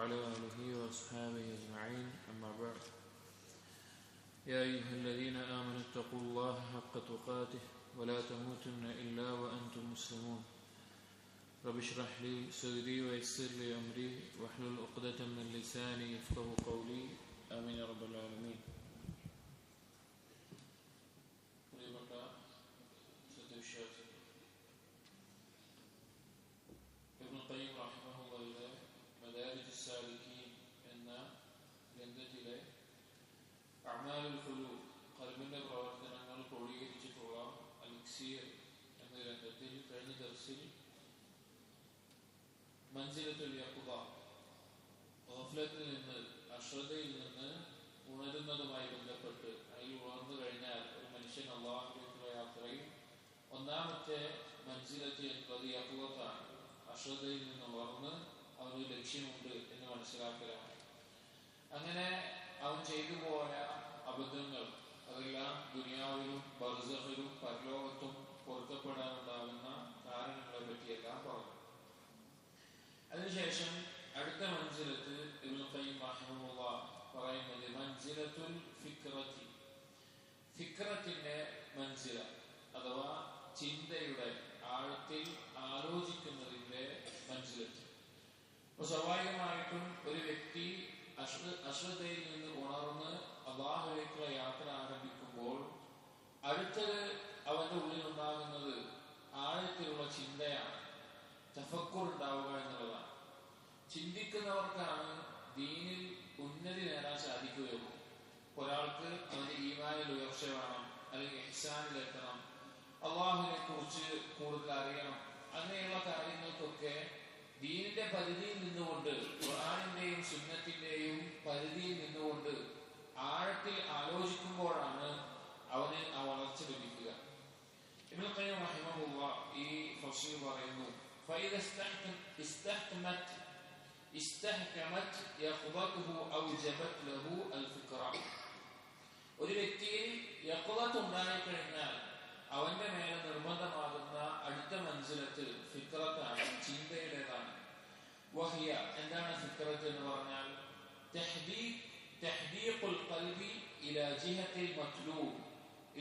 وعلى آله وأصحابه أجمعين أما بعد يا أيها الذين آمنوا اتقوا الله حق تقاته ولا تموتن إلا وأنتم مسلمون رب اشرح لي صدري ويسر لي أمري واحلل عقدة من لساني يفقهوا قولي آمين يا رب العالمين. ഇബ്നുൽ ഖയ്യിം റഹിമഹുള്ളാഹിയുടെ മദാരിജുസ് സാലികീൻ എന്ന ഗ്രന്ഥത്തിലെ അഅ്മാലുൽ ഖുലൂബ് ഖൽബിന്റെ പ്രവർത്തനങ്ങൾ ക്രോഡീകരിച്ചിട്ടുള്ള അൽ-ഇക്സീർ എന്ന ഗ്രന്ഥത്തിൽ കഴിഞ്ഞ ദർസിൽ മൻസിലത്തുൽ യഖ്ദ ഗഫ്ലത്തിൽ നിന്ന് അശ്രദ്ധയിൽ നിന്ന് ഉണരുന്നതുമായി ബന്ധപ്പെട്ട് അതിൽ ഉണർന്നു കഴിഞ്ഞാൽ ഒരു മനുഷ്യൻ അല്ലാഹുവിലേക്കുള്ള യാത്രയിൽ ഒന്നാമത്തെ മൻസിലത്ത് എന്നത് യഖ്ദത്താണ്. അശ്രദ്ധയിൽ നിന്ന് ഉണർന്ന് അവന് ലക്ഷ്യമുണ്ട് എന്ന് മനസ്സിലാക്കലാണ്. അങ്ങനെ അവൻ ചെയ്തു പോയ അബദ്ധങ്ങൾ അതെല്ലാം ദുനിയാവിലും ബർസഖിലും പരലോകത്തും പൊറുക്കപ്പെടാനുണ്ടാകുന്ന കാരണങ്ങളെ പറ്റിയെല്ലാം പറഞ്ഞു. അതിനുശേഷം അടുത്ത മൻസിലത്ത് ഇബ്നുൽ ഖയ്യിം റഹിമഹുല്ലാഹ് പറയുന്നത് മൻസിലത്തുൽ ഫിക്റത്തി, ഫിക്റത്തിന്റെ മൻസില അഥവാ ചിന്തയുടെ ആഴത്തിൽ ആലോചിക്കുന്നതിന്റെ മൻസിലത്ത്. അപ്പൊ സ്വാഭാവികമായിട്ടും ഒരു വ്യക്തി അശ്രദ്ധയിൽ നിന്ന് ഉണർന്ന് അല്ലാഹുവിലേക്കുള്ള യാത്ര ആരംഭിക്കുമ്പോൾ അടുത്തത് അവന്റെ ഉള്ളിലുണ്ടാകുന്നത് ആഴത്തിലുള്ള ചിന്തയാണ്, തഫക്കുർ ഉണ്ടാവുക എന്നുള്ളതാണ്. ചിന്തിക്കുന്നവർക്കാണ് ദീനിൽ ഉന്നതി നേടാൻ സാധിക്കുകയുള്ളൂ. ഒരാൾക്ക് അവന്റെ ഈമാനിൽ ഉയർച്ച വേണം, അല്ലെങ്കിൽ ഇഹ്സാനിലെത്തണം, അള്ളാഹുവിനെ കുറിച്ച് കൂടുതൽ അറിയണം. അങ്ങനെയുള്ള കാര്യങ്ങൾക്കൊക്കെ ദീനിന്റെ പരിധിയിൽ നിന്നുകൊണ്ട്, ഖുർആനിന്റെയും സുന്നത്തിന്റെയും പരിധിയിൽ നിന്നുകൊണ്ട് ആഴത്തിൽ ആലോചിക്കുമ്പോഴാണ് അവന് ആ വളർച്ച ലഭിക്കുക. ഇബ്നുൽ ഖയ്യിം റഹിമഹുല്ലാഹ് ഈ ഫസ്ൽ പറയുന്നു, فإذا استحكمت يقظته أوجبت له الفكرة. ഒരു വ്യക്തിയിൽ യഖ്ളത്ത് ഉണ്ടായിക്കഴിഞ്ഞാൽ അവന്റെ മേലെ നിർബന്ധമാകുന്ന അടുത്ത മൻസിലത്ത് ഫിക്റത്താണ്, ചിന്തയുടേതാണ്. വഹിയ, എന്താണ് ഫിക്റത്ത് എന്ന് പറഞ്ഞാൽ തഹ്ദീഖുൽ ഖൽബി ഇലാ ജിഹത്തിൽ മത്ലൂബ്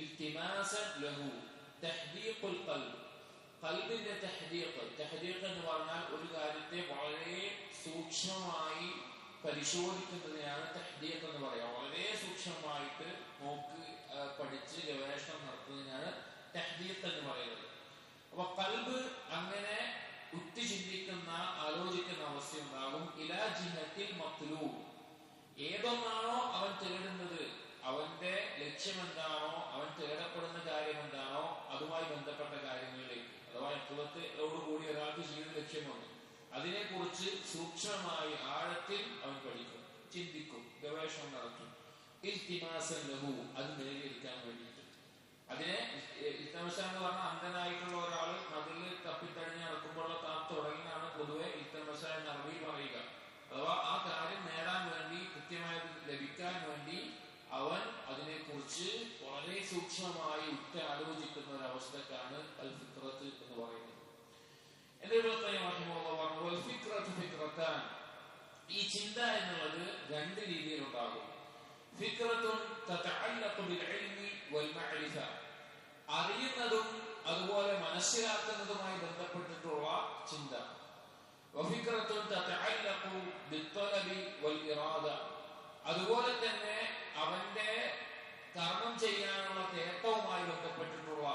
ഇൽതിമാസൻ ലഹു. തഹ്ദീഖുൽ ഖൽബ്, ഖൽബിന്റെ തഹ്ദീഖ് എന്ന് പറഞ്ഞാൽ ഒരു കാര്യത്തെ വളരെ സൂക്ഷ്മമായി പരിശോധിക്കുന്നതിനാണ് തഹ്ദീഖ് എന്ന് പറയാം. വളരെ സൂക്ഷ്മമായിട്ട് നോക്ക് പഠിച്ച് ഗവേഷണം നടത്തുന്നതിനാണ് തഹ്ദീഖ് എന്ന് പറയുന്നത്. അപ്പൊ ഖൽബ് അങ്ങനെ ഉറ്റു ചിന്തിക്കുന്ന ആലോചിക്കുന്ന അവസ്ഥ ഉണ്ടാകും. ഇലാ ജിഹത്തിൽ മത്ലൂബ്, ഏതൊന്നാണോ അവൻ തേടുന്നത്, അവന്റെ ലക്ഷ്യം എന്താണോ, അവൻ തേടപ്പെടുന്ന കാര്യം എന്താണോ അതുമായി ബന്ധപ്പെട്ട കാര്യങ്ങളിലേക്ക്, അഥവാ യഖ്ളത്തോടുകൂടി ഒരാൾക്ക് ജീവിത ലക്ഷ്യമുണ്ട്, അതിനെക്കുറിച്ച് സൂക്ഷ്മമായി ആഴത്തിൽ അവൻ പഠിക്കും, ചിന്തിക്കും, ഗവേഷണം നടത്തും. ഇൽതിമാസൻ ലഹു, അത് നേടിയെടുക്കാൻ വേണ്ടിയിട്ട്. അതിനെ ഇൽതിമാസ എന്ന് പറഞ്ഞാൽ അന്ധനായിട്ടുള്ള ഒരാൾ മതിൽ തപ്പിത്തഴിഞ്ഞ് നടക്കുമ്പോഴുള്ള തുടങ്ങിയാണ് പൊതുവെ ഇൽതിമാസ എന്ന് അറബിയിൽ പറയുക. അഥവാ ആ കാര്യം നേടാൻ വേണ്ടി, കൃത്യമായി ലഭിക്കാൻ വേണ്ടി അവൻ അതിനെക്കുറിച്ച് വളരെ സൂക്ഷ്മമായി ആലോചിക്കുന്ന ഒരു അവസ്ഥക്കാണ് അൽ ഫിക്റത്ത് എന്ന് പറയുന്നത്. ഈ ചിന്ത എന്നുള്ളത് രണ്ട് രീതിയിൽ ഉണ്ടാകും. അറിയുന്നതും അതുപോലെ മനസ്സിലാക്കുന്നതുമായി ബന്ധപ്പെട്ടിട്ടുള്ള ചിന്ത. അതുപോലെ തന്നെ അവന്റെ കർമ്മം ചെയ്യാനുള്ള തേട്ടവുമായി ബന്ധപ്പെട്ടിട്ടുള്ള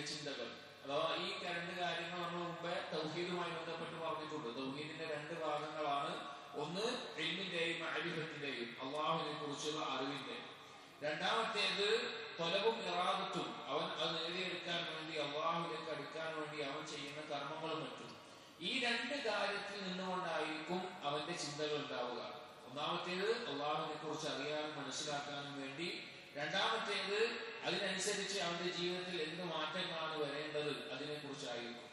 ചിന്തകൾ. അഥവാ ഈ രണ്ട് കാര്യങ്ങൾ നമ്മൾ മുമ്പേ തൗഹീദുമായി ബന്ധപ്പെട്ട് പറഞ്ഞിട്ടുണ്ട്. തൗഹീദിന്റെ രണ്ട് ഭാഗങ്ങളാണ്. ഒന്ന് ഇൽമിന്റെയും മഅരിഫത്തിന്റെയും, അള്ളാഹുവിനെ കുറിച്ചുള്ള അറിവിന്റെ. രണ്ടാമത്തേത് ത്വലബും ഇറാദത്തും, അവൻ അത് നേടിയെടുക്കാൻ വേണ്ടി, അള്ളാഹുവിലേക്ക് അടുക്കാൻ വേണ്ടി അവൻ ചെയ്യുന്ന കർമ്മങ്ങളും മറ്റും. ഈ രണ്ട് കാര്യത്തിൽ നിന്നുകൊണ്ടായിരിക്കും അവന്റെ ചിന്തകൾ ഉണ്ടാവുക. ഒന്നാമത്തേത് അള്ളാഹുവിനെ കുറിച്ച് അറിയാനും മനസ്സിലാക്കാനും വേണ്ടി. രണ്ടാമത്തേത് അതിനനുസരിച്ച് അവന്റെ ജീവിതത്തിൽ എന്ത് മാറ്റങ്ങളാണ് വരേണ്ടത് അതിനെ കുറിച്ചായിരിക്കും.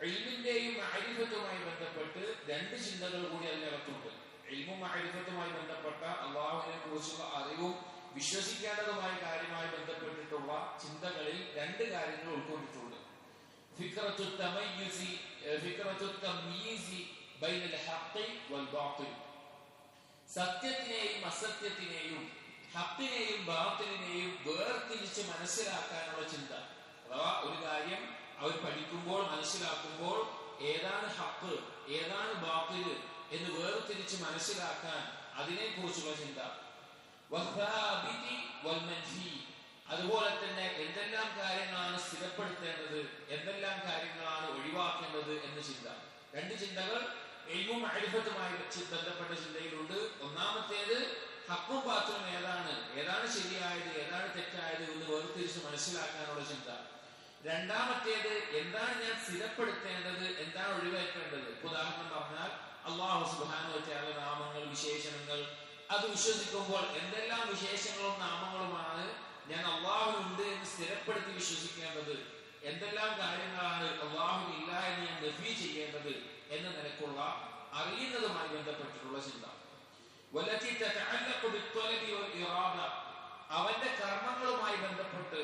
ഇൽമിന്റെയും മഅരിഫത്തുമായി ബന്ധപ്പെട്ട് രണ്ട് ചിന്തകൾ കൂടി അതിനകത്തുണ്ട്. ഇൽമും മഅരിഫത്തുമായി ബന്ധപ്പെട്ട അള്ളാഹുവിനെ കുറിച്ചുള്ള അറിവും വിശ്വസിക്കേണ്ടതുമായ കാര്യമായി ബന്ധപ്പെട്ടിട്ടുള്ള ചിന്തകളിൽ രണ്ട് കാര്യങ്ങൾ ഉൾക്കൊണ്ടിട്ടുണ്ട്. ഫിക്റത്തു തമയ്യുസി ഫിക്റത്തു തംയീസി ബൈനൽ ഹഖ് വൽ ബാത്തിൽ, സത്യത്തിനെയും അസത്യത്തിനെയും ഹഖിനെയും ബാത്തിലിനെയും വേർതിരിച്ച് മനസ്സിലാക്കാനുള്ള ചിന്ത. അഥവാ ഒരു കാര്യം അവർ പഠിക്കുമ്പോൾ മനസ്സിലാക്കുമ്പോൾ ഏതാണ് ഹഖ് ഏതാണ് ബാത്തിൽ എന്ന് വേർതിരിച്ച് മനസ്സിലാക്കാൻ അതിനെക്കുറിച്ചുള്ള ചിന്ത. വസ്സാബിതി വൽ മൻഫി, അതുപോലെ തന്നെ എന്തെല്ലാം കാര്യങ്ങളാണ് സ്ഥിരപ്പെടുത്തേണ്ടത് എന്തെല്ലാം കാര്യങ്ങളാണ് ഒഴിവാക്കേണ്ടത് എന്ന ചിന്ത. രണ്ട് ചിന്തകൾ ഇൽമും മഅരിഫത്തുമായി ബന്ധപ്പെട്ട ചിന്തയിലുണ്ട്. ഒന്നാമത്തേത് ഹഖും ബാത്തിലും ഏതാണ് ശരിയായത് ഏതാണ് തെറ്റായത് എന്ന് വേർതിരിച്ച് മനസ്സിലാക്കാനുള്ള ചിന്ത. രണ്ടാമത്തേത് എന്താണ് ഞാൻ സ്ഥിരപ്പെടുത്തേണ്ടത് എന്താണ് ഒഴിവാക്കേണ്ടത്. ഉദാഹരണം പറഞ്ഞാൽ അല്ലാഹു സുബ്ഹാനഹു വ തആല നാമങ്ങൾ വിശേഷണങ്ങൾ അത് വിശ്വസിക്കുമ്പോൾ എന്തെല്ലാം വിശേഷങ്ങളും നാമങ്ങളുമാണ് ഞാൻ അള്ളാഹുണ്ട് എന്ന് സ്ഥിരപ്പെടുത്തി വിശ്വസിക്കേണ്ടത്, എന്തെല്ലാം കാര്യങ്ങളാണ് അള്ളാഹുവില്ല എന്ന് ഞാൻ നഫി ചെയ്യേണ്ടത് എന്ന നിലക്കുള്ള അറിയുന്നതുമായി ബന്ധപ്പെട്ടിട്ടുള്ള ചിന്ത. വല്ലത്തി തതഅല്ലഖു ബിത്വലബി വൽ ഇറാദ, അവന്റെ കർമ്മങ്ങളുമായി ബന്ധപ്പെട്ട്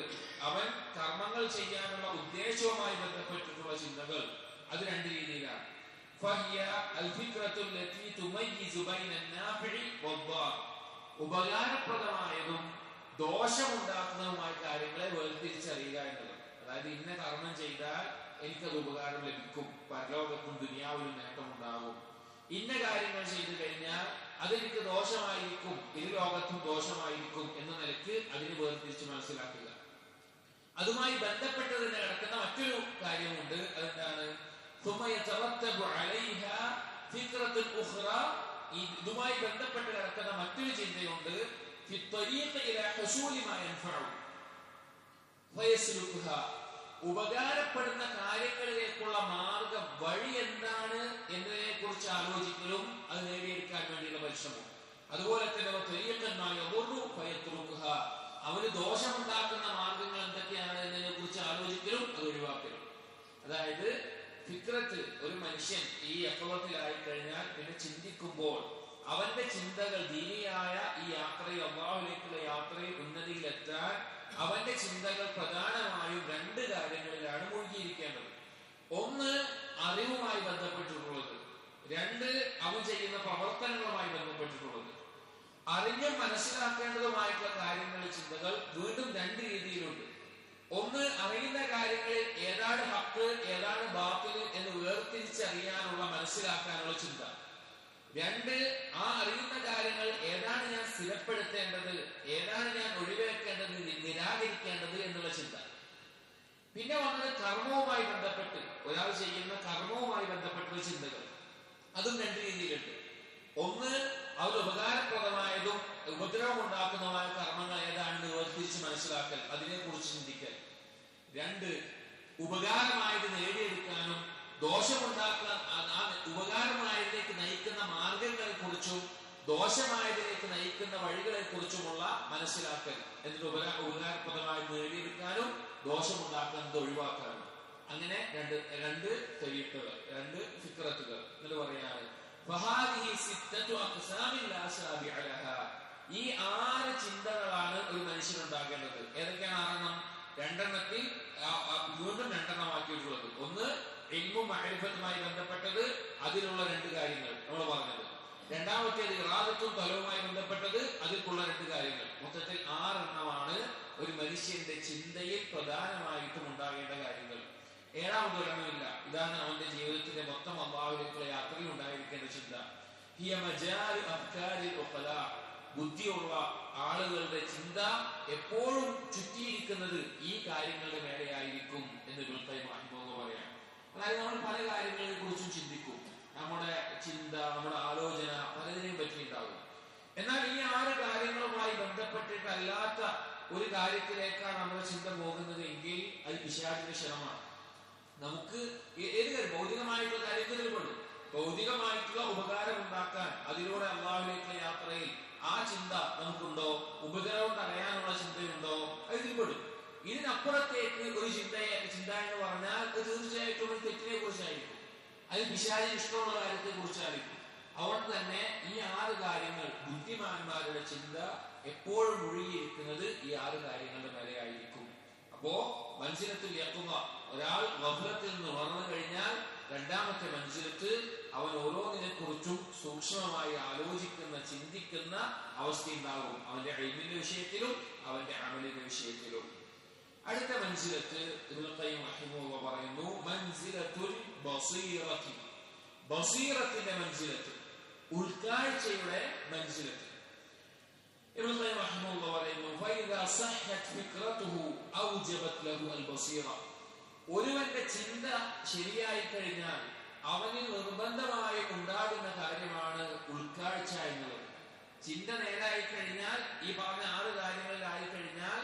അവൻ കർമ്മങ്ങൾ ചെയ്യാനുള്ള ഉദ്ദേശവുമായി ബന്ധപ്പെട്ടിട്ടുള്ള ചിന്തകൾ. അത് രണ്ട് രീതിയിലാണ്. ഫഹിയ അൽ ഫിക്റത്തു അല്ലതി തുമയ്യിസു ബൈന അൻ-നാഫിഇ വദ്ദാർ, ഉപകാരപ്രദമായതും ദോഷമുണ്ടാക്കുന്നതുമായ കാര്യങ്ങളെ വേർതിരിച്ചറിയുക എന്നത്. അതായത് ഇന്ന കർമ്മം ചെയ്താൽ എനിക്കത് ഉപകാരം ലഭിക്കും, പരലോകത്തും ദുനിയാവിലും നേട്ടം ഉണ്ടാകും. ഇന്ന കാര്യങ്ങൾ ചെയ്തു കഴിഞ്ഞാൽ അതെനിക്ക് ദോഷമായിരിക്കും, ഇരു ലോകത്തും ദോഷമായിരിക്കും എന്ന നിലയ്ക്ക് അതിന് വേർതിരിച്ച് മനസ്സിലാക്കുക. അതുമായി ബന്ധപ്പെട്ട് തന്നെ കിടക്കുന്ന മറ്റൊരു കാര്യമുണ്ട്. അതെന്താണ്? ഇതുമായി ബന്ധപ്പെട്ട് കിടക്കുന്ന മറ്റൊരു ചിന്തയുണ്ട്. ഉപകാരപ്പെടുന്ന കാര്യങ്ങളിലേക്കുള്ള മാർഗം വഴി എന്താണ് എന്നതിനെ കുറിച്ച് ആലോചിക്കലും അത് നേടിയെടുക്കാൻ വേണ്ടിയുള്ള പരിശ്രമം. അതുപോലെ തന്നെ അവന് ദോഷമുണ്ടാക്കുന്ന മാർഗങ്ങൾ എന്തൊക്കെയാണ് എന്നതിനെ കുറിച്ച് ആലോചിക്കലും അത് ഒഴിവാക്കലും. അതായത് ഫിക്രത്ത് ഒരു മനുഷ്യൻ ഈ യഖ്വത്തിലായി കഴിഞ്ഞാൽ പിന്നെ ചിന്തിക്കുമ്പോൾ അവന്റെ ചിന്തകൾ ദീനിയായ ഈ യാത്രയിൽ അല്ലാഹുവിലേക്കുള്ള യാത്രയിൽ ഉന്നതിയിലെത്താൻ അവന്റെ ചിന്തകൾ പ്രധാനമായും രണ്ട് കാര്യങ്ങളിലാണ് മുഴുകിയിരിക്കേണ്ടത്. ഒന്ന് അറിവുമായി ബന്ധപ്പെട്ടിട്ടുള്ളത്, രണ്ട് അവൻ ചെയ്യുന്ന പ്രവർത്തനങ്ങളുമായി ബന്ധപ്പെട്ടിട്ടുള്ളത്. അറിഞ്ഞും മനസ്സിലാക്കേണ്ടതുമായിട്ടുള്ള കാര്യങ്ങളിൽ ചിന്തകൾ വീണ്ടും രണ്ട് രീതിയിലുണ്ട്. ഒന്ന്, അറിയുന്ന കാര്യങ്ങളിൽ ഏതാണ് ഹക്ക് ഏതാണ് ബാത്തിൽ എന്ന് വേർതിരിച്ചറിയാനുള്ള മനസ്സിലാക്കാനുള്ള ചിന്ത. രണ്ട്, ആ അറിയുന്ന കാര്യങ്ങൾ ഏതാണ് ഞാൻ സ്ഥിരപ്പെടുത്തേണ്ടത് ഏതാണ് ഞാൻ ഒഴിവാക്കേണ്ടത് നിരാകരിക്കേണ്ടത് എന്നുള്ള ചിന്ത. പിന്നെ വന്നത് കർമ്മവുമായി ബന്ധപ്പെട്ട് ഒരാൾ ചെയ്യുന്ന കർമ്മവുമായി ബന്ധപ്പെട്ട ചിന്തകൾ. അതും രണ്ട് രീതിയിലുണ്ട്. ഒന്ന്, അവർ ഉപകാരപ്രദമായതും ഉപദ്രവം ഉണ്ടാക്കുന്നതുമായ കർമ്മങ്ങൾ ഏതാണെന്ന് വേർതിരിച്ച് മനസ്സിലാക്കൽ, അതിനെക്കുറിച്ച് ചിന്തിക്കൽ. രണ്ട്, ഉപകാരമായത് നേടിയെടുക്കാനും ദോഷമുണ്ടാക്കാൻ ഉപകാരമായതിലേക്ക് നയിക്കുന്ന മാർഗങ്ങളെ കുറിച്ചും ദോഷമായതിലേക്ക് നയിക്കുന്ന വഴികളെ കുറിച്ചുമുള്ള മനസ്സിലാക്കൽ. എന്നിട്ട് ഉപകാരപ്രദമായി നേടിയെടുക്കാനും ദോഷമുണ്ടാക്കുന്നത് ഒഴിവാക്കാനും. അങ്ങനെ രണ്ട് തെരീഖുകൾ, രണ്ട് ഫിക്റത്തുകൾ എന്ന് പറയാണ്. ഈ 6 ചിന്തകളാണ് ഒരു മനുഷ്യനുണ്ടാകേണ്ടത്. ഏതൊക്കെയാണ് 6 രണ്ടെണ്ണത്തിൽ വീണ്ടും രണ്ടെണ്ണമാക്കിയിട്ടുള്ളത്. ഒന്ന്, ഇൽമും മഅരിഫത്തുമായി ബന്ധപ്പെട്ടത്, അതിലുള്ള 2 കാര്യങ്ങൾ നമ്മൾ പറഞ്ഞത്. രണ്ടാമത്തേത് ഇറാദത്തും തലവുമായി ബന്ധപ്പെട്ടത്, അതിലുള്ള 2 കാര്യങ്ങൾ. മൊത്തത്തിൽ 6 എണ്ണമാണ് ഒരു മനുഷ്യന്റെ ചിന്തയിൽ പ്രധാനമായിട്ടും ഉണ്ടാകേണ്ട കാര്യങ്ങൾ. 7ാമത് ഒരെണ്ണമില്ല. ഇതാണ് അവന്റെ ജീവിതത്തിന്റെ മൊത്തം അല്ലാഹുവിലേക്കുള്ള യാത്രയിൽ ഉണ്ടായിരിക്കേണ്ട ചിന്ത. ഹിയ മജാലു അഫ്കാരിൽ ഉഖലാ, ബുദ്ധിയുള്ള ആളുകളുടെ ചിന്ത എപ്പോഴും ചുറ്റിയിരിക്കുന്നത് ഈ കാര്യങ്ങളുടെ മേലെയായിരിക്കും എന്ന് ഇബ്നുൽ ഖയ്യിം റഹിമഹുല്ലാഹ് പറയാം. അതായത് നമ്മൾ പല കാര്യങ്ങളെ കുറിച്ചും ചിന്തിക്കും, നമ്മുടെ ചിന്ത നമ്മുടെ ആലോചന പലതിനെയും പറ്റിയിട്ടുണ്ടാകും. എന്നാൽ ഈ 6 കാര്യങ്ങളുമായി ബന്ധപ്പെട്ടിട്ടല്ലാത്ത ഒരു കാര്യത്തിലേക്കാണ് നമ്മുടെ ചിന്ത പോകുന്നത് എങ്കിൽ അത് പിശാചിന്റെ ശ്രമമാണ്. നമുക്ക് ഏത് കാര്യം ഭൗതികമായിട്ടുള്ള കാര്യത്തിൽ പെടും. ഭൗതികമായിട്ടുള്ള ഉപകാരം ഉണ്ടാക്കാൻ അതിലൂടെ അല്ലാഹുവിലേക്കുള്ള യാത്രയിൽ ആ ചിന്ത നമുക്കുണ്ടോ, ഉപദ്രവം തടയാനുള്ള ചിന്തയുണ്ടോ, അതിൽ പെടും. ഇതിനപ്പുറത്തേക്ക് ഒരു ചിന്ത എന്ന് പറഞ്ഞാൽ അത് തീർച്ചയായിട്ടും ഒരു തെറ്റിനെ കുറിച്ചായിരിക്കും, അത് പിശാചിന് ഇഷ്ടമുള്ള കാര്യത്തെ കുറിച്ചായിരിക്കും. അതുകൊണ്ട് തന്നെ ഈ 6 കാര്യങ്ങൾ ബുദ്ധിമാന്മാരുടെ ചിന്ത എപ്പോഴും മുഴുകിയിരിക്കുന്നത് ഈ 6 കാര്യങ്ങളുടെ മേലെയായിരിക്കും. അപ്പോ മൻസിലത്തുൽ യഖ്ള, ഒരാൾ ഗഫ്ലത്തിൽ നിന്ന് ഉണർന്നു കഴിഞ്ഞാൽ രണ്ടാമത്തെ മൻസിലത്ത് അവൻ ഓരോന്നിനെ കുറിച്ചും സൂക്ഷ്മമായി ആലോചിക്കുന്ന, ചിന്തിക്കുന്ന അവസ്ഥയുണ്ടാകും, അവന്റെ ഇൽമിന്റെ വിഷയത്തിലും അവന്റെ അമലിന്റെ വിഷയത്തിലും. അടുത്ത മൻസിലത്ത് ഇബ്നുൽ ഖയ്യിം റഹിമഹുല്ലാഹ് പറയുന്നു, മൻസിലത്തുൽ ബസീറത്തി, ബസീറത്തിന്റെ മൻസിലത്ത്, ഉൾക്കാഴ്ചയുടെ മൻസിലത്ത്. ഇബ്നുൽ ഖയ്യിം റഹിമഹുല്ലാഹ് പറയുന്നു, ഫൈദാ സഹഹത് ഫിക്റതുഹു ഔജബത് ലഹു അൽ ബസീറ, ഒരുവന്റെ ചിന്ത ശരിയായി കഴിഞ്ഞാൽ അവനിൽ നിർബന്ധമായും ഉണ്ടാകുന്ന കാര്യമാണ് ഉൾക്കാഴ്ച എന്നുള്ളത്. ചിന്ത നേരായി കഴിഞ്ഞാൽ, ഈ പറഞ്ഞ 6 കാര്യങ്ങളിലായി കഴിഞ്ഞാൽ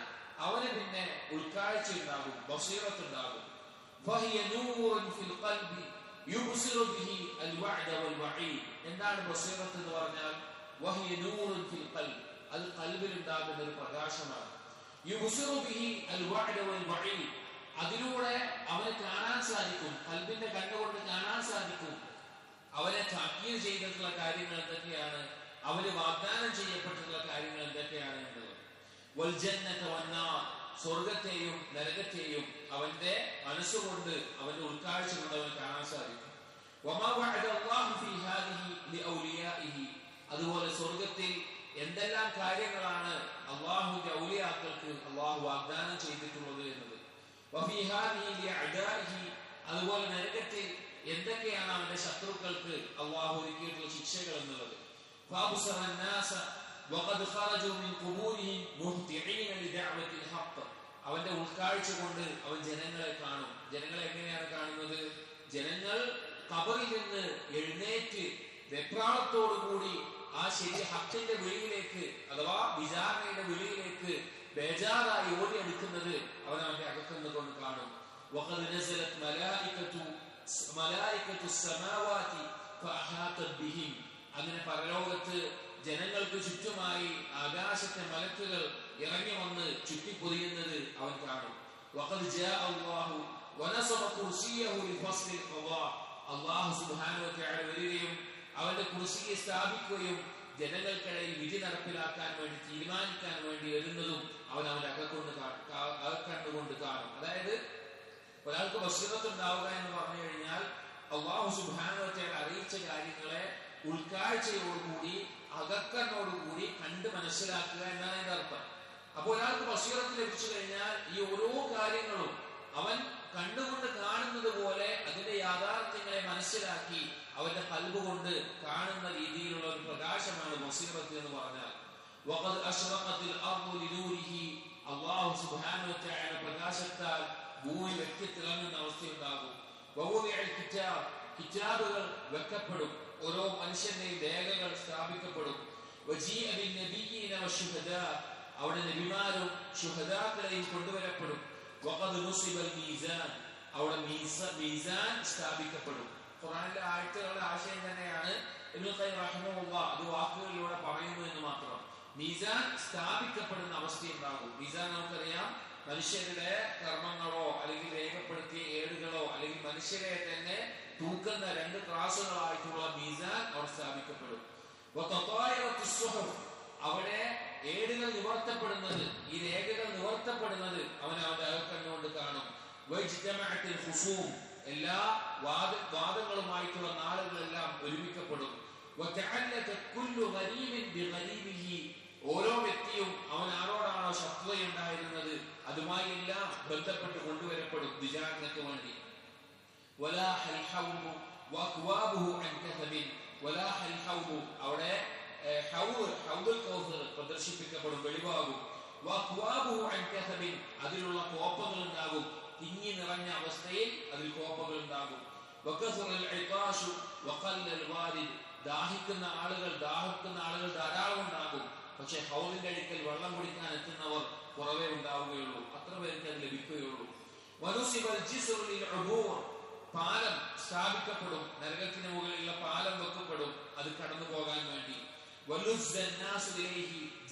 അവന് പിന്നെ ഉൾക്കാഴ്ച ഉണ്ടാകും, ബസീറത്ത് ഉണ്ടാകും. ഫഹിയ നൂറുൻ ഫിൽ ഖൽബി യുബ്സിറു ബിഹി അൽ വഅദ വൽ വഈദ്. എന്താണ് ബസീറത്ത് എന്ന് പറഞ്ഞാൽ? വഹിയ നൂറുൻ ഫിൽ ഖൽബ്, അത് ഖൽബിൽ ഉണ്ടാകുന്ന ഒരു പ്രകാശമാണ്. യുബ്സിറു ബിഹി അൽ വഅദ വൽ വഈദ്, അതിലൂടെ അവന് കാണാൻ സാധിക്കും, ഖൽബിന്റെ കണ്ണുകൊണ്ട് കാണാൻ സാധിക്കും അവനെ താക്കീത് ചെയ്തിട്ടുള്ള കാര്യങ്ങൾ എന്തൊക്കെയാണ്, അവന് വാഗ്ദാനം ചെയ്യപ്പെട്ടിട്ടുള്ള കാര്യങ്ങൾ എന്തൊക്കെയാണ് എന്നുള്ളത്. വൽ ജന്നത വന്നാർ, സ്വർഗത്തെയും നരകത്തെയും അവന്റെ മനസ്സുകൊണ്ട്, അവന്റെ ഉൾക്കാഴ്ച കൊണ്ട് അവന് കാണാൻ സാധിക്കും. വമാ വഅദ അല്ലാഹു ഫീ ഹാദിഹി ലിഔലിയാഇഹി, അതുപോലെ സ്വർഗത്തിൽ എന്തെല്ലാം കാര്യങ്ങളാണ് അല്ലാഹുവിന്റെ ഔലിയാക്കൾക്ക് അല്ലാഹു വാഗ്ദാനം ചെയ്തിട്ടുള്ളത് എന്നത്. വഫീ ഹാദിഹി ലിഅഅദാഇഹി, അതുപോലെ നരകത്തിൽ എന്തൊക്കെയാണ് അവന്റെ ശത്രുക്കൾക്ക് അല്ലാഹു ഒരുക്കിയിട്ടുള്ള ശിക്ഷകൾ എന്നുള്ളത്. ഫഅബ്സറ അന്നാസ വഖദ് ഖറജു മിൻ ഖുബൂരിഹിം മുഹ്തിഈന ലിദഅവത്തിൽ ഹഖ്, അവന്റെ ഉൾക്കാഴ്ച കൊണ്ട് അവൻ ജനങ്ങളെ കാണും. ജനങ്ങളെ എങ്ങനെയാണ് കാണുന്നത്? ജനങ്ങൾ ഖബറിൽ നിന്ന് എഴുന്നേറ്റ് വെപ്രാളത്തോടുകൂടി ആ ശരി ഹക്കിന്റെ വെളിയിലേക്ക്, അഥവാ വിചാരണയുടെ വെളിയിലേക്ക് ബേജാറായി ഓടിയെടുക്കുന്നത് അവൻ അവന്റെ അകത്തുനിന്ന് കൊണ്ട് കാണും. വഖദ് നസലത് മലായികത്തു സമാവാതി ഫഅഹാതത് ബിഹിം, അങ്ങനെ പരലോകത്ത് ജനങ്ങൾക്ക് ചുറ്റുമായി ആകാശത്തെ മലക്കുകൾ ഇറങ്ങി വന്ന് ചുറ്റിപ്പൊതിയുന്നത് അവൻ കാണും. വഖദ് ജാഅ അല്ലാഹു വനസബ കുർസിയഹു ലിഫസ്ലിൽ ഖളാ, അല്ലാഹു സുബ്ഹാനഹു വ തആല വരികയും അവന്റെ കുർസിയെ സ്ഥാപിക്കുകയും ജനങ്ങൾക്കിടയിൽ വിധി നടപ്പിലാക്കാൻ വേണ്ടി, തീരുമാനിക്കാൻ വേണ്ടി വരുന്നതും അവൻ അവന്റെ അകക്കണ്ണുകൊണ്ട് കാണും. അതായത് ഒരാൾക്ക് ബസീറത്ത് ഉണ്ടാവുക എന്ന് പറഞ്ഞു കഴിഞ്ഞാൽ അല്ലാഹു സുബ്ഹാനഹു വ തആല അറിയിച്ച കാര്യങ്ങളെ ഉൾക്കാഴ്ചയോടുകൂടി, അകക്കണ്ണോടുകൂടി കണ്ട് മനസ്സിലാക്കുക എന്നാണ് അതിന്റെ അർത്ഥം. അപ്പോൾ ഒരാൾക്ക് ബസീറത്ത് ലഭിച്ചു കഴിഞ്ഞാൽ ഈ ഓരോ കാര്യങ്ങളും അവൻ കണ്ടുകൊണ്ട് കാണുന്നത് പോലെ അതിന്റെ യാഥാർത്ഥ്യങ്ങളെ മനസ്സിലാക്കി അവന്റെ ഖൽബ് കൊണ്ട് കാണുന്ന രീതിയിലുള്ള ഒരു പ്രകാശമാണ് ബസീറത്ത് എന്ന് പറഞ്ഞാൽ. വഖദ് അശ്റഖത്തിൽ അർദു ലിനൂരിഹി, അല്ലാഹു സുബ്ഹാനഹു വ തആല പ്രകാശത്താൽ ഭൂമി വെട്ടിത്തിളങ്ങുന്ന അവസ്ഥയുണ്ടാകും. വവുദിഅൽ കിതാബ്, കിതാബുകൾ വെക്കപ്പെടും, ഓരോ മനുഷ്യന്റെയും രേഖകൾ സ്ഥാപിക്കപ്പെടും. വജീഅ ബിൻ നബിയ്യീന വശുഹദാ, അവിടെ നബിമാരും ശുഹദാക്കളെയും കൊണ്ടുവരപ്പെടും. വഖദ് നുസിബൽ മീസാൻ, അവിടെ മീസാൻ സ്ഥാപിക്കപ്പെടും. ഖുർആനിലെ ആയത്തുകളുടെ ആശയം തന്നെയാണ് ഇബ്നുൽ ഖയ്യിം റഹിമഹുല്ലാഹ് അത് വാക്കുകളിലൂടെ പറയുന്നു എന്ന് മാത്രം. മീസാൻ സ്ഥാപിക്കപ്പെടുന്ന അവസ്ഥയുണ്ടാകും. മീസാൻ നമുക്കറിയാം, മനുഷ്യരുടെ കർമ്മങ്ങളോ അല്ലെങ്കിൽ രേഖപ്പെടുത്തിയ ഏടുകളോ അല്ലെങ്കിൽ മനുഷ്യരെ തന്നെ തൂക്കുന്ന 2 ത്രാസുകളായിട്ടുള്ള മീസാൻ അവിടെ സ്ഥാപിക്കപ്പെടും. അവിടെ ഏടുകൾ നിവർത്തപ്പെടുന്നത്, ഈ രേഖകൾ നിവർത്തപ്പെടുന്നത് അവൻ അവന്റെ അകക്കണ്ണുകൊണ്ട് കാണും. എല്ലാ വാദങ്ങളുമായിട്ടുള്ള നാളുകളെല്ലാം ഒരുമിക്കപ്പെടും. ഓരോ വ്യക്തിയും അവൻ ആരോടാണോ ശത്രുതയുണ്ടായിരുന്നത് അതുമായി എല്ലാം ബന്ധപ്പെട്ട് കൊണ്ടുവരപ്പെടും വിചാരണയ്ക്ക് വേണ്ടി. അവിടെ പ്രദർശിപ്പിക്കപ്പെടും, വെളിവാകും. അതിലുള്ള കോപ്പകൾ ഉണ്ടാകും, തിങ്ങി നിറഞ്ഞ അവസ്ഥയിൽ അതിൽ കോപ്പകൾ ഉണ്ടാകും. ദാഹിക്കുന്ന ആളുകൾ ധാരാളം ഉണ്ടാകും. പക്ഷെ ഹൗദിന്റെ അടുക്കൽ വെള്ളം കുടിക്കാൻ എത്തുന്നവർ കുറവേ ഉണ്ടാവുകയുള്ളൂ, അത്ര പേർക്ക് അത് ലഭിക്കുകയുള്ളൂ. പാലം സ്ഥാപിക്കപ്പെടും, നരകത്തിന് മുകളിലുള്ള പാലം വെക്കപ്പെടും, അത് കടന്നു പോകാൻ വേണ്ടി.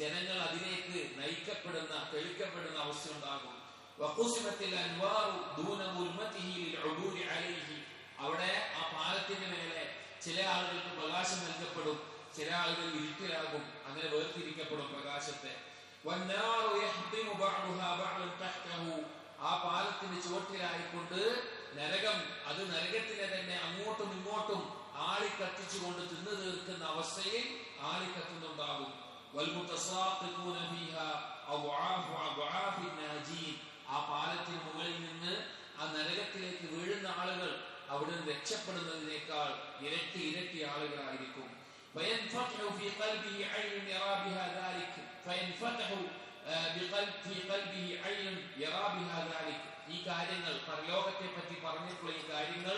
ജനങ്ങൾ അതിലേക്ക് നയിക്കപ്പെടുന്ന, തെളിക്കപ്പെടുന്ന അവസ്ഥ ഉണ്ടാകും. അവിടെ ആ പാലത്തിന് മേലെ ചില ആളുകൾക്ക് പ്രകാശം നൽകപ്പെടും, ചില ആളുകൾ ഇരുട്ടിലാകും, അങ്ങനെ വേർതിരിക്കപ്പെടും പ്രകാശത്തെ. ആ പാലത്തിന്റെ ചുവട്ടിലായിക്കൊണ്ട് നരകം, അത് നരകത്തിനെ തന്നെ അങ്ങോട്ടും ഇങ്ങോട്ടും ആളിക്കത്തിച്ചുകൊണ്ട് തിന്നു തീർക്കുന്ന അവസ്ഥയിൽ ആളിക്കത്തുന്നുണ്ടാകും. ആ പാലത്തിന് മുകളിൽ നിന്ന് ആ നരകത്തിലേക്ക് വീഴുന്ന ആളുകൾ അവിടെ രക്ഷപ്പെടുന്നതിനേക്കാൾ ഇരട്ടി ഇരട്ടി ആളുകളായിരിക്കും. ഈ കാര്യങ്ങൾ, പരലോകത്തെ പറ്റി പറഞ്ഞിട്ടുള്ള ഈ കാര്യങ്ങൾ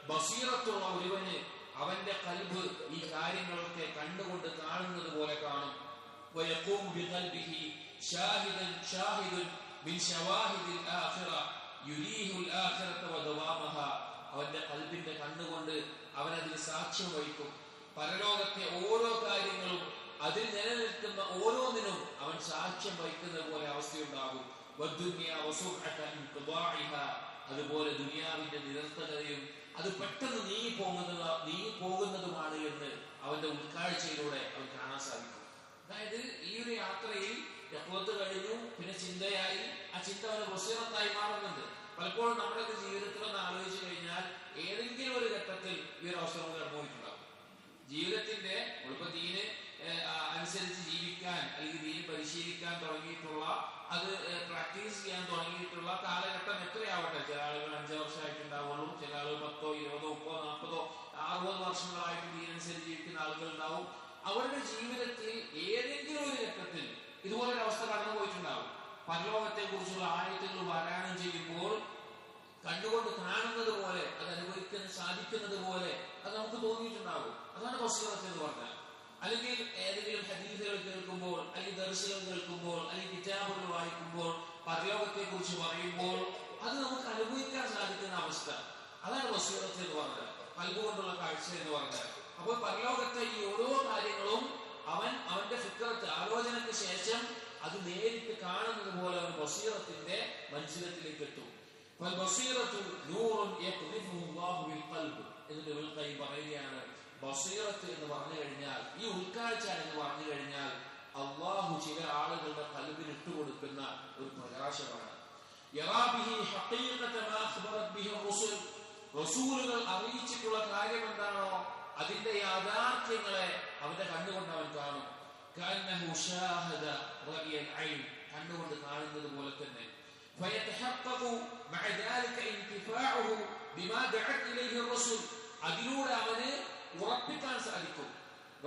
ബസീറത്തുള്ള ഒരുവന് അവന്റെ ഖൽബ് ഈ കാര്യങ്ങളൊക്കെ കണ്ടുകൊണ്ട് കാണുന്നത് പോലെ കാണും. അവന്റെ ഖൽബിന്റെ കണ്ണുകൊണ്ട് അവനതിന് സാക്ഷ്യം വഹിക്കും. പരലോകത്തെ ഓരോ കാര്യങ്ങളും, അതിൽ നിലനിൽക്കുന്ന ഓരോന്നിനും അവൻ സാക്ഷ്യം വഹിക്കുന്ന പോലെ അവസ്ഥയുണ്ടാകും. അതുപോലെ ദുനിയാവിന്റെ നിരർത്ഥകതയും അത് പെട്ടെന്ന് നീങ്ങിപ്പോകുന്നതുമാണ് എന്ന് അവന്റെ ഉൾക്കാഴ്ചയിലൂടെ അവൻ കാണാൻ സാധിക്കും. അതായത് ഈ ഒരു യാത്രയിൽ യഖ്വത്ത് കഴിഞ്ഞു, പിന്നെ ചിന്തയായി, ആ ചിന്ത അവന് ബസീറത്തായി മാറുന്നുണ്ട്. പലപ്പോഴും നമ്മുടെയൊക്കെ ജീവിതത്തിൽ ഒന്ന് ആലോചിച്ചു കഴിഞ്ഞാൽ ഏതെങ്കിലും ഒരു ഘട്ടത്തിൽ ഈ ഒരു അവസരം അനുഭവിച്ചിട്ടുണ്ടാവും. ജീവിതത്തിന്റെ ദീന് അനുസരിച്ച് ജീവിക്കാൻ അല്ലെങ്കിൽ ദീന് പരിശീലിക്കാൻ തുടങ്ങിയിട്ടുള്ള, അത് പ്രാക്ടീസ് ചെയ്യാൻ തുടങ്ങിയിട്ടുള്ള കാലഘട്ടം എത്രയാവട്ടെ, ചില ആളുകൾ 5 വർഷമായിട്ടുണ്ടാവുള്ളൂ, ചില ആളുകൾ 10, 20, 30, 40, 60 വർഷങ്ങളായിട്ട് ദീനനുസരിച്ച് ജീവിക്കുന്ന ആളുകൾ ഉണ്ടാവും. അവരുടെ ജീവിതത്തിൽ ഏതെങ്കിലും ഒരു ഘട്ടത്തിൽ ഇതുപോലൊരു അവസ്ഥ കടന്നു പോയിട്ടുണ്ടാവും. പരലോകത്തെ കുറിച്ചുള്ള ആയത്തുകൾ പാരായണം ചെയ്യുമ്പോൾ കണ്ടുകൊണ്ട് കാണുന്നത് പോലെ, അത് അനുഭവിക്കാൻ സാധിക്കുന്നത് പോലെ അത് നമുക്ക് തോന്നിയിട്ടുണ്ടാകും. അതാണ് ബസീറത്ത് എന്ന് പറഞ്ഞാൽ. അല്ലെങ്കിൽ ഏതെങ്കിലും ഹദീസുകൾ കേൾക്കുമ്പോൾ, അല്ലെങ്കിൽ ദർശകൾ കേൾക്കുമ്പോൾ, അല്ലെങ്കിൽ കിതാബുകൾ വായിക്കുമ്പോൾ, പരലോകത്തെ കുറിച്ച് പറയുമ്പോൾ അത് നമുക്ക് അനുഭവിക്കാൻ സാധിക്കുന്ന അവസ്ഥ, അതാണ് ബസീറത്ത് എന്ന് പറഞ്ഞാൽ, കൽബുകൊണ്ടുള്ള കാഴ്ച എന്ന് പറഞ്ഞാൽ. അപ്പോൾ പരലോകത്തെ ഈ ഓരോ കാര്യങ്ങളും അവന്റെ ഫിക്രത്ത്, ആലോചനയ്ക്ക് ശേഷം അത് നേരിട്ട് കാണുന്നത് പോലെ അവൻ ബസീറത്തിന്റെ മൻസിലത്തിലേക്ക് എത്തും. എന്നിട്ട് പറയുകയാണ്, ബസീറത്ത് എന്ന് പറഞ്ഞു കഴിഞ്ഞാൽ, ഈ ഉൾക്കാഴ്ച എന്ന് പറഞ്ഞു കഴിഞ്ഞാൽ അള്ളാഹു ചില ആളുകളുടെ ഖൽബിൽ ഇട്ടുകൊടുക്കുന്ന ഒരു പ്രകാശമാണ്. റസൂലുകൾ അറിയിച്ചിട്ടുള്ള കാര്യം എന്താണോ അതിന്റെ യാഥാർത്ഥ്യങ്ങളെ അവന്റെ കണ്ണുകൊണ്ട് അവൻ കാണും. കണ്ണുകൊണ്ട് കാണുന്നത് പോലെ തന്നെ. അതിലൂടെ അവന് ഉറപ്പിക്കാൻ സാധിക്കും.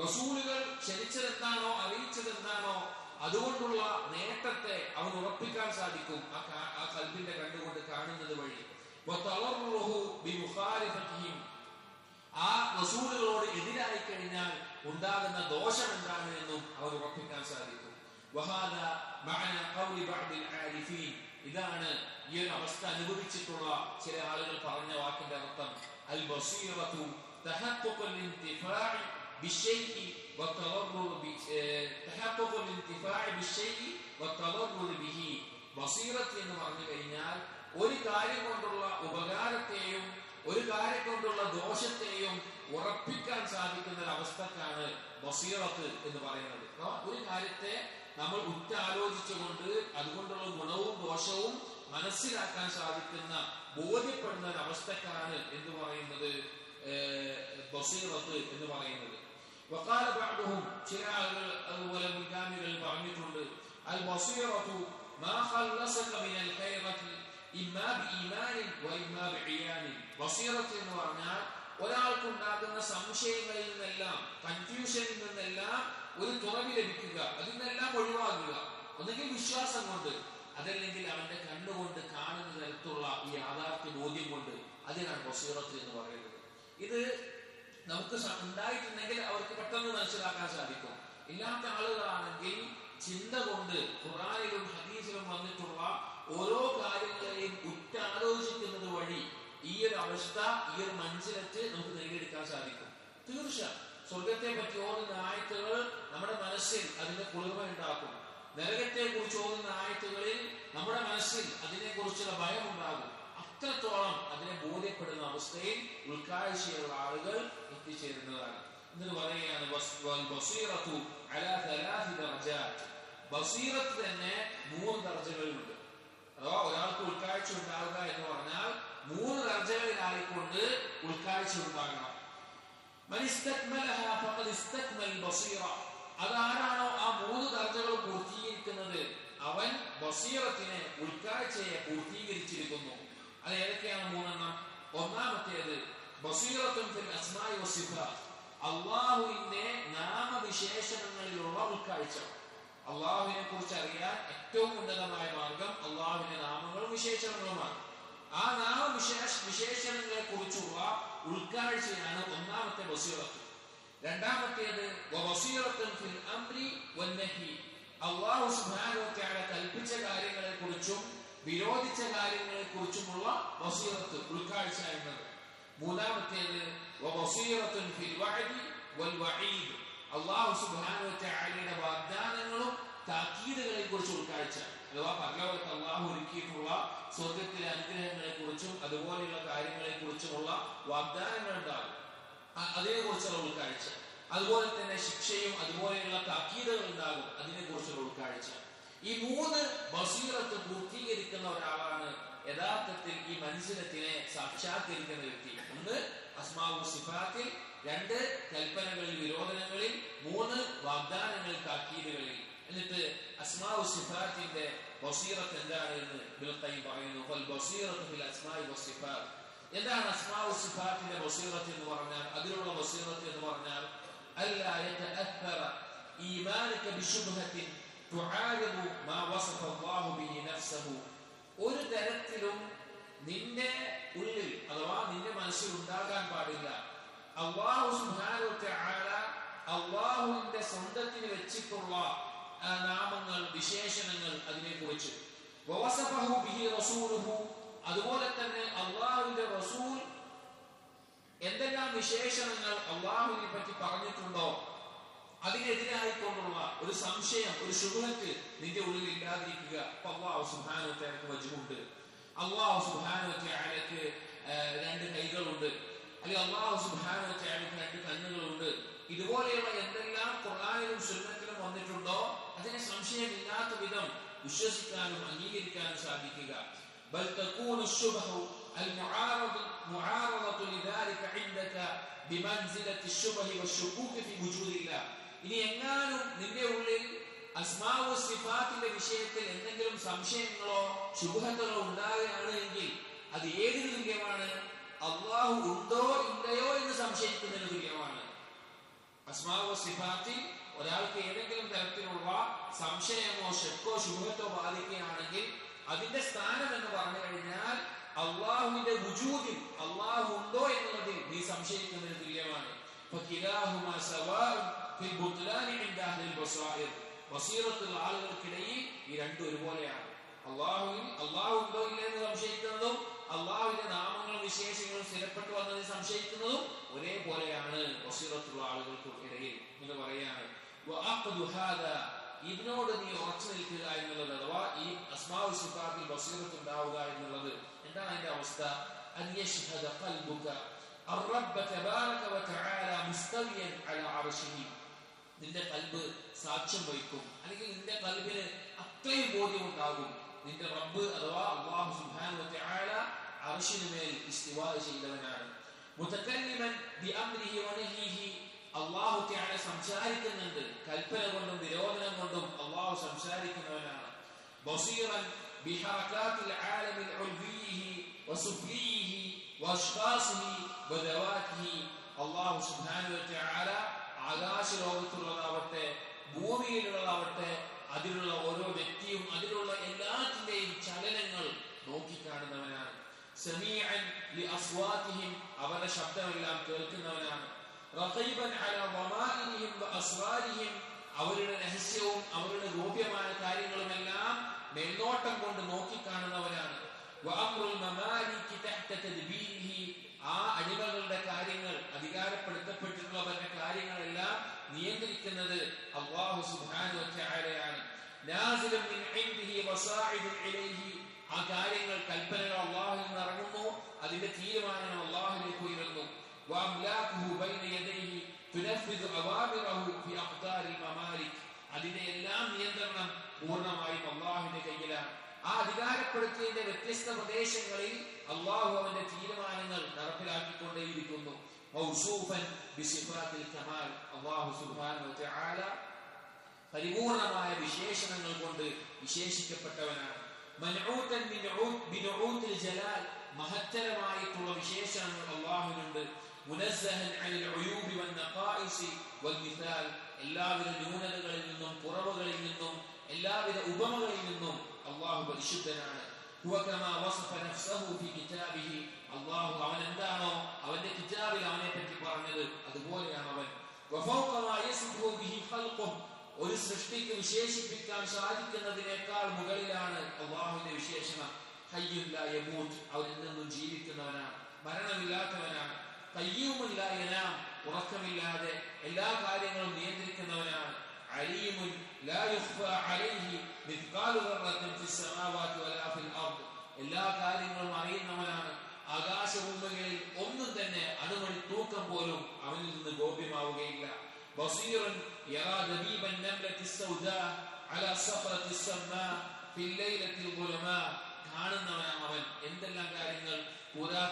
റസൂലുകൾ ക്ഷണിച്ചതെന്താണോ, അറിയിച്ചതെന്താണോ അതുകൊണ്ടുള്ള നേട്ടത്തെ അവൻ ഉറപ്പിക്കാൻ സാധിക്കും ആ ഖൽബിന്റെ കണ്ണുകൊണ്ട് കാണുന്നത് വഴി. ആ റസൂലുകളോട് എതിരായി കഴിഞ്ഞാൽ ഉണ്ടാകുന്ന ദോഷം എന്താണ് എന്നും അവർ ഉറപ്പിക്കാൻ സാധിക്കും. ഇതാണ് ഈ ഒരു അവസ്ഥ അനുഭവിച്ചിട്ടുള്ള ചില ആളുകൾ പറഞ്ഞ വാക്കിന്റെ അർത്ഥം. അൽ ബസീറത്തു തഹഖഖുൽ ഇന്തിഫാഇ ബിശൈഇ വതദററു തഹഖഖുൽ ഇന്തിഫാഇ ബിശൈഇ വതദററു ബിഹി. ബസീറത്ത് എന്ന് പറഞ്ഞു കഴിഞ്ഞാൽ ഒരു കാര്യം കൊണ്ടുള്ള ഉപകാരത്തെയും ഒരു കാര്യം കൊണ്ടുള്ള ദോഷത്തെയും ഉറപ്പിക്കാൻ സാധിക്കുന്ന ഒരു അവസ്ഥക്കാണ് ബസീറത്ത് എന്ന് പറയുന്നത്. ഒരു കാര്യത്തെ നമ്മൾ ഉറ്റാലോചിച്ചുകൊണ്ട് അതുകൊണ്ടുള്ള ഗുണവും ദോഷവും മനസ്സിലാക്കാൻ സാധിക്കുന്ന, ബോധ്യപ്പെടുന്ന ഒരു അവസ്ഥക്കാണ് എന്ന് പറയുന്നത് ബസീറത്ത് എന്ന് പറയുന്നത്. വഖാല ബഅദുഹും, ചില ആളുകൾ അതുപോലെ മുൻഗാമികൾ പറഞ്ഞിട്ടുണ്ട്, അൽ ബസീറത്തു മാ ഖല്ലസക മിനൽ ഖൈറത്തി ഇമ്മാ ബിഈമാനിൻ വഇമ്മാ ബിഇയാനിൻ. ബസീറത്ത് എന്ന് പറഞ്ഞാൽ ഒരാൾക്കുണ്ടാകുന്ന സംശയങ്ങളിൽ നിന്നെല്ലാം, കൺഫ്യൂഷനിൽ നിന്നെല്ലാം ഒരു തുറവി ലഭിക്കുക, അതിൽ നിന്നെല്ലാം ഒഴിവാക്കുക. ഒന്നുകിൽ വിശ്വാസം കൊണ്ട്, അതല്ലെങ്കിൽ അവന്റെ കണ്ണുകൊണ്ട് കാണുന്ന തരത്തിലുള്ള ഈ യാഥാർത്ഥ്യ ബോധ്യം കൊണ്ട്. അതിനാണ് ബസീറത്ത് എന്ന് പറയുന്നത്. ഇത് നമുക്ക് ഉണ്ടായിട്ടുണ്ടെങ്കിൽ അവർക്ക് പെട്ടെന്ന് മനസ്സിലാക്കാൻ സാധിക്കും. ഇല്ലാത്ത ആളുകളാണെങ്കിൽ ചിന്ത കൊണ്ട് ഖുർആനിലും ഹദീസിലും വന്നിട്ടുള്ള ഓരോ കാര്യങ്ങളെയും ഉറ്റാലോചിക്കുന്നത് വഴി ഈ ഒരു അവസ്ഥ, ഈ ഒരു മനസ്സിലെത്തി നമുക്ക് നേടിയെടുക്കാൻ സാധിക്കും. തീർച്ച സ്വർഗത്തെ പറ്റി ഓതുന്ന ആയത്തുകൾ നമ്മുടെ മനസ്സിൽ അതിന്റെ കുളിർമ ഉണ്ടാക്കും. നരകത്തെ കുറിച്ച് ഓതുന്ന ആയത്തുകളിൽ നമ്മുടെ മനസ്സിൽ അതിനെ കുറിച്ചുള്ള ഭയം ഉണ്ടാകും. അത്രത്തോളം അതിനെ ബോധ്യപ്പെടുന്ന അവസ്ഥയിൽ ഉൾക്കാഴ്ചയുള്ള ആളുകൾ എത്തിച്ചേരുന്നതാണ്. എന്നിട്ട് പറയുകയാണ്, ബസീറത്ത് തന്നെ 3 ദർജകളുണ്ട്. അഥവാ ഒരാൾക്ക് ഉൾക്കാഴ്ച ഉണ്ടാവുക എന്ന് പറഞ്ഞാൽ 3 ദർജകളിലായിക്കൊണ്ട് ഉൾക്കാഴ്ച ഉണ്ടാകണം. അതാരാണോ ആ 3 ദർജകൾ പൂർത്തീകരിക്കുന്നത് അവൻ ബസീറത്തിനെ, ഉൾക്കാഴ്ചയെ പൂർത്തീകരിച്ചിരിക്കുന്നു. അത് ഏതൊക്കെയാണ് 3 ഒന്നാമത്തേത് ബസീറത്തുൻ ഫിൽ അസ്മാഇ വസ്സിഫാത്ത്, അല്ലാഹുവിന്റെ നാമവിശേഷണങ്ങളിലുള്ള ഉൾക്കാഴ്ച. അല്ലാഹുവിനെ കുറിച്ച് അറിയാൻ ഏറ്റവും ഉന്നതമായ മാർഗം അല്ലാഹുവിന്റെ നാമങ്ങളും വിശേഷണങ്ങളുമാണ്. ആ നാമവിശേഷണങ്ങളെ കുറിച്ചുള്ള ഉൾക്കാഴ്ചയാണ് ഒന്നാമത്തെ ബസീറത്ത്. രണ്ടാമത്തേത് വബസീറത്തുൻ ഫിൽ അംരി വന്നഹി, അല്ലാഹു സുബ്ഹാനഹു വ തആല കൽപ്പിച്ച കാര്യങ്ങളെ കുറിച്ചും വിരോധിച്ച കാര്യങ്ങളെ കുറിച്ചുമുള്ള ബസീറത്ത്, ഉൾക്കാഴ്ച എന്നത്. മൂന്നാമത്തേത് വബസീറത്തുൻ ഫിൽ വഅദി വൽ വഈദ്, അല്ലാഹു സുബ്ഹാനഹു വ തആലയുടെ വാഗ്ദാനങ്ങളും താക്കീതുകളെ കുറിച്ച് ഉൾക്കാഴ്ച. അഥവാ പരലോകത്ത് അല്ലാഹു ഒരുക്കിയിട്ടുള്ള സ്വർഗ്ഗത്തിലെ അനുഗ്രഹങ്ങളെ കുറിച്ചും അതുപോലെയുള്ള കാര്യങ്ങളെ കുറിച്ചുമുള്ള വാഗ്ദാനങ്ങൾ ഉണ്ടാകും, അതിനെ കുറിച്ചുള്ള ഉൾക്കാഴ്ച. അതുപോലെ തന്നെ ശിക്ഷയും അതുപോലെയുള്ള താക്കീതുകൾ ഉണ്ടാകും, അതിനെ കുറിച്ചുള്ള ഉൾക്കാഴ്ച. ഈ 3 ബസീറത്ത് പൂർത്തീകരിക്കുന്ന ഒരാളാണ് യഥാർത്ഥത്തിൽ ഈ മൻസിലത്തിനെ സാക്ഷാത്കരിക്കുന്ന വ്യക്തി. 1 അസ്മാഉ സിഫാത്തിൽ, 2 കൽപ്പനകളിൽ വിരോധനങ്ങളിൽ, 3 വാഗ്ദാനങ്ങളിൽ താക്കീതുകളിൽ. എന്നിട്ട് അസ്മാഉ സിഫാത്തിന്റെ ബസീറത്ത് എന്താണ് എന്ന് ഇബ്നുൽ ഖയ്യിം പറയുന്നു. ഫൽ ബസീറത്തു ഫിൽ അസ്മാഇ വസ്സിഫാത്ത്. എന്താണ് അസ്മാഉ സിഫാത്തിന്റെ ബസീറത്ത് എന്ന് പറഞ്ഞാൽ? അതിലുള്ള ബസീറത്ത് എന്ന് പറഞ്ഞാൽ അല്ലാ യതഅഥറ ഈമാനുക ബിശുബ്ഹത്തിൻ തുആരിദു മാ വസഫ അല്ലാഹു ബിഹി നഫ്സഹു. ഒരു തരത്തിലും നിന്റെ ഉള്ളിൽ അഥവാ നിന്റെ മനസ്സിൽ ഉണ്ടാകാൻ പാടില്ല അല്ലാഹു സുബ്ഹാനഹു വ തആല അല്ലാഹുവിന്റെ സ്വന്തത്തിന് വെച്ചിട്ടുള്ള നാമങ്ങൾ, വിശേഷണങ്ങൾ, അതിനെ കുറിച്ച് വവസഫഹു ബിഹി റസൂലുഹു, അതുപോലെ തന്നെ അല്ലാഹുവിന്റെ റസൂൽ എന്തെല്ലാം വിശേഷണങ്ങൾ അല്ലാഹുവിനെ പറ്റി പറഞ്ഞിട്ടുണ്ടോ അതിനെതിരായിക്കൊണ്ടുള്ള ഒരു സംശയം, ഒരു ശുഭ്ഹത്ത് നിന്റെ ഉള്ളിൽ ഇല്ലാതിരിക്കുക. അല്ലാഹു സുബ്ഹാനഹു വ തആലക്ക് വജ്ഹുണ്ട്, അല്ലാഹു സുബ്ഹാനഹു വ തആലക്ക് 2 കൈകളുണ്ട്, അല്ലെങ്കിൽ അല്ലാഹു സുബ്ഹാനഹു വ തആലക്ക് 2 കണ്ണുകളുണ്ട്. ഇതുപോലെയുള്ള എന്തെല്ലാം ഖുർആനിലും സുന്നത്തിലും വന്നിട്ടുണ്ടോ അതിനെ സംശയമില്ലാത്ത വിധം വിശ്വസിക്കാനും അംഗീകരിക്കാനും സാധിക്കുക. ബൽ തകൂനു ശുബ്ഹു അൽ മുആറദതു ലിദാലിക ഇൻദക ബിമൻസിലത്തി ശുബ്ഹി വശുകൂകി ഫി വുജൂദില്ലാഹ്. ഇനി എങ്ങാനും നിന്റെ ഉള്ളിൽ അസ്മാഉ സിഫാത്തിന്റെ വിഷയത്തിൽ എന്തെങ്കിലും സംശയങ്ങളോ ശുബ്ഹകളോ ഉണ്ടാകുകയാണ് എങ്കിൽ അത് ഏതിന് തുല്യമാണ്? അല്ലാഹു ഉണ്ടോ ഇല്ലയോ എന്ന് സംശയിക്കുന്നതിന് തുല്യമാണ്. അസ്മാഉ സിഫാത്തിൽ ഒരാൾക്ക് ഏതെങ്കിലും തരത്തിലുള്ള സംശയമോ ശക്കോ ശുഭത്തോ ബാധിക്കുകയാണെങ്കിൽ അതിന്റെ സ്ഥാനം എന്ന് പറഞ്ഞു കഴിഞ്ഞാൽ അള്ളാഹുവിന്റെ വുജൂദിൽ അള്ളാഹു ഉണ്ടോ എന്നുള്ളതിൽ നീ സംശയിക്കുന്നതിന് തുല്യമാണ്. ബസീറത്തുള്ള ആളുകൾക്കിടയിൽ ഈ 2 ഒരുപോലെയാണ്. അള്ളാഹു ഉണ്ടോ ഇല്ല എന്ന് സംശയിക്കുന്നതും അള്ളാഹുവിന്റെ നാമങ്ങളും വിശേഷങ്ങളും സ്ഥിരപ്പെട്ടു വന്നതിന് സംശയിക്കുന്നതും ഒരേപോലെയാണ് ബസീറത്തുള്ള ആളുകൾക്ക് ഇടയിൽ എന്ന് പറയാണ്. ഇതിനോട് നീ ഉറച്ചു നിൽക്കുക എന്നുള്ളത്, അഥവാ ഈ അസ്മാഉ സിഫാത്തിൽ ബസീറത്ത് ഉണ്ടാവുക എന്നുള്ളത് എന്താണ് അതിന്റെ അവസ്ഥ? അൻ യശ്ഹദ ഖൽബുക അർറബ്ബ തബാരക വതആല മുസ്തവിയൻ അലാ അർശിഹി. നിന്റെ ഖൽബ് സാക്ഷ്യം വഹിക്കും, അല്ലെങ്കിൽ നിന്റെ ഖൽബിന് അത്രയും ബോധ്യമുണ്ടാകും നിന്റെ റബ്ബ് അഥവാ അല്ലാഹു സുബ്ഹാനഹു വ തആല അർശിനുമേൽ ഇസ്തിവാ ചെയ്തവനാണ്. മുതകല്ലിമൻ ബിഅംരിഹി വനഹിഹി, അല്ലാഹു തആല സംസാരിക്കുന്നുണ്ട്, കൽപ്പന കൊണ്ടും വിരോധനം കൊണ്ടും അല്ലാഹു സംസാരിക്കുന്നവനാണ്. ബസീറൻ ബിഹറകാത്തിൽ ആലമിൽ ഉൽവിയിഹി വസുഫ്ലിയിഹി വഅശ്ഖാസിഹി വദവാതിഹി. അല്ലാഹു സുബ്ഹാനഹു വ തആല ആകാശ ലോകത്തുള്ളതാവട്ടെ ഭൂമിയിലുള്ളതാവട്ടെ അതിലുള്ള ഓരോ വ്യക്തിയും അതിലുള്ള എല്ലാത്തിന്റെയും ചലനങ്ങൾ നോക്കിക്കാണുന്നവനാണ്. സമീഅൻ ലിഅസ്വാതിഹിം, അവരുടെ ശബ്ദമെല്ലാം കേൾക്കുന്നവനാണ്. റഖീബൻ അലാ വമാഇരിഹിം വഅസ്റാരിഹിം, അവരുടെ രഹസ്യവും അവരുടെ ഗോപ്യമായ കാര്യങ്ങളുമെല്ലാം മേൽനോട്ടം കൊണ്ട് നോക്കിക്കാണുന്നവനാണ്. വഅംറുൽ മമാലികി തഹ്ത തദ്ബീരിഹി, ആ അടിമകളുടെ കാര്യങ്ങൾ അധികാരപ്പെടുത്തപ്പെട്ടിട്ടുള്ളവരുടെ കാര്യങ്ങളെല്ലാം നിയന്ത്രിക്കുന്നത് അല്ലാഹു സുബ്ഹാനഹു വ തആലയാണ്. നാസിലും മിൻ ഇൻദിഹി വസാഇദുൻ ഇലൈഹി, ആ കാര്യങ്ങൾ കൽപ്പനകൾ അല്ലാഹുവിൽ നിന്ന് ഇറങ്ങുന്നു, അതിന്റെ തീരുമാനങ്ങൾ അല്ലാഹുവിലേക്ക് ഉയരുന്നു. വഅംലാകുഹു ബൈന യദൈഹി തുനഫിദു അവാമിറഹു ഫി അഖ്താരിൽ മമാലിക്, അതിന്റെ എല്ലാം നിയന്ത്രണം പൂർണ്ണമായും അല്ലാഹുവിന്റെ കയ്യിലാണ്. ആ അധികാരപ്പെടുത്തിയതിന്റെ വ്യത്യസ്ത പ്രദേശങ്ങളിൽ അള്ളാഹു അവന്റെ തീരുമാനങ്ങൾ നടപ്പിലാക്കിക്കൊണ്ടേയിരിക്കുന്നു. അള്ളാഹു സുബ്ഹാനഹു വ തആല പരിപൂർണമായ വിശേഷണങ്ങൾ കൊണ്ട് വിശേഷിക്കപ്പെട്ടവനാണ്. മഹത്തരമായിട്ടുള്ള വിശേഷണങ്ങൾ അള്ളാഹുവിനുണ്ട്. എല്ലാവിധ ന്യൂനതകളിൽ നിന്നും കുറവുകളിൽ നിന്നും എല്ലാവിധ ഉപമകളിൽ നിന്നും അള്ളാഹു പരിശുദ്ധനാണ്. അള്ളാഹു അവൻ എന്താണോ അവന്റെ കിതാബിൽ അവനെ പറ്റി പറഞ്ഞത് അതുപോലെയാണ് അവൻ. ഒരു സൃഷ്ടിക്ക് വിശേഷിപ്പിക്കാൻ സാധിക്കുന്നതിനേക്കാൾ മുകളിലാണ് അള്ളാഹുവിന്റെ വിശേഷണം. ഹയ്യുൻ ലാ യമൂത്ത്, അവൻ എന്നെന്നും ജീവിക്കുന്നവനാണ്, മരണമില്ലാത്തവനാണ്. ഖയ്യൂമുൻ ലാ യനാം, ഉറക്കമില്ലാതെ എല്ലാ കാര്യങ്ങളും നിയന്ത്രിക്കുന്നവനാണ്. അലീമുൻ ലാ യുഖ്ഫാ അലൈഹി മിത്ഖാലു ദർറത്തിൻ ഫിസ് സമാവാതി വലാ ഫിൽ അർദ്, എല്ലാ കാര്യങ്ങളും അറിയുന്നവനാണ്. ആകാശഭൂമികളിൽ ഒന്നും തന്നെ അണുമണി തൂക്കം പോലും അവനിൽ നിന്ന് ഗോപ്യമാവുകയില്ല. ബസീറുൻ യറാ ദബീബൻ നംലത്തി സൗദാ അലാ സഫറത്തി സമ്മാ ഫിൽ ലൈലത്തിൽ ളുലമാ, കാണുന്നവനാണ് അവൻ. എന്തെല്ലാം കാര്യങ്ങൾ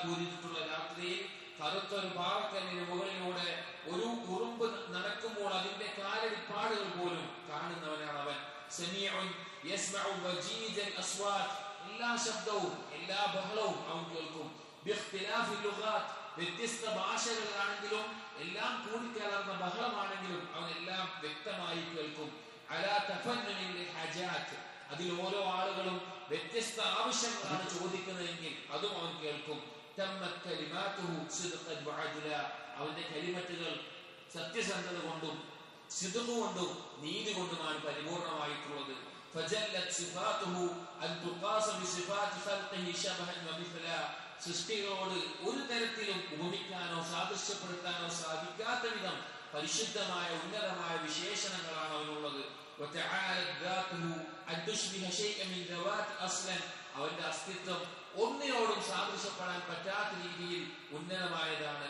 കൂരിട്ടുള്ള രാത്രിയിൽ കറുത്തൊരു പാറക്കല്ലിന് മുകളിലൂടെ ഒരു ഉറുമ്പ് നടക്കുമ്പോൾ അതിന്റെ കാലടിപ്പാടുകൾ പോലും കാണുന്നവനാണ് അവൻ. സമീഉൻ യസ്മഉ വജീജൽ അസ്വാത്, എല്ലാ ശബ്ദവും എല്ലാ ബഹളവും അവൻ കേൾക്കും. ബിഖ്തിലാഫിൽ ലുഗാത്ത്, വ്യത്യസ്ത ഭാഷകളാണെങ്കിലും എല്ലാം കൂടിക്കലർന്ന ബഹളമാണെങ്കിലും അവൻ എല്ലാം വ്യക്തമായി കേൾക്കും. അലാ തഫന്നുനിൽ ഹജാത്ത്, അതിൽ ഓരോ ആളുകളും വ്യത്യസ്ത ആവശ്യങ്ങളാണ് ചോദിക്കുന്നതെങ്കിൽ അതും അവൻ കേൾക്കും. തമ്മത് കലിമാതുഹു സിദ്ഖൻ വഅദ്ല, അവന്റെ കലിമത്തുകൾ സത്യസന്ധത കൊണ്ടും സിദ്ഖ് കൊണ്ടും നീതി കൊണ്ടുമാണ് പരിപൂർണമായിട്ടുള്ളത്. ഫജല്ലത് സിഫാതുഹു അൻ തുഖാസ ബിസിഫാതി ഖൽഖിഹി ശബഹൻ വമിസ്ല, സൃഷ്ടികളോട് ഒരു തരത്തിലും ഉപമിക്കാനോ സാദൃശ്യപ്പെടുത്താനോ സാധിക്കാത്ത വിധം പരിശുദ്ധമായ ഉന്നതമായ വിശേഷണങ്ങളാണ് അവനുള്ളത്. അവന്റെ അസ്തിത്വം ഒന്നിനോടും സാദൃശ്യപ്പെടാൻ പറ്റാത്ത രീതിയിൽ ഉന്നതമായതാണ്.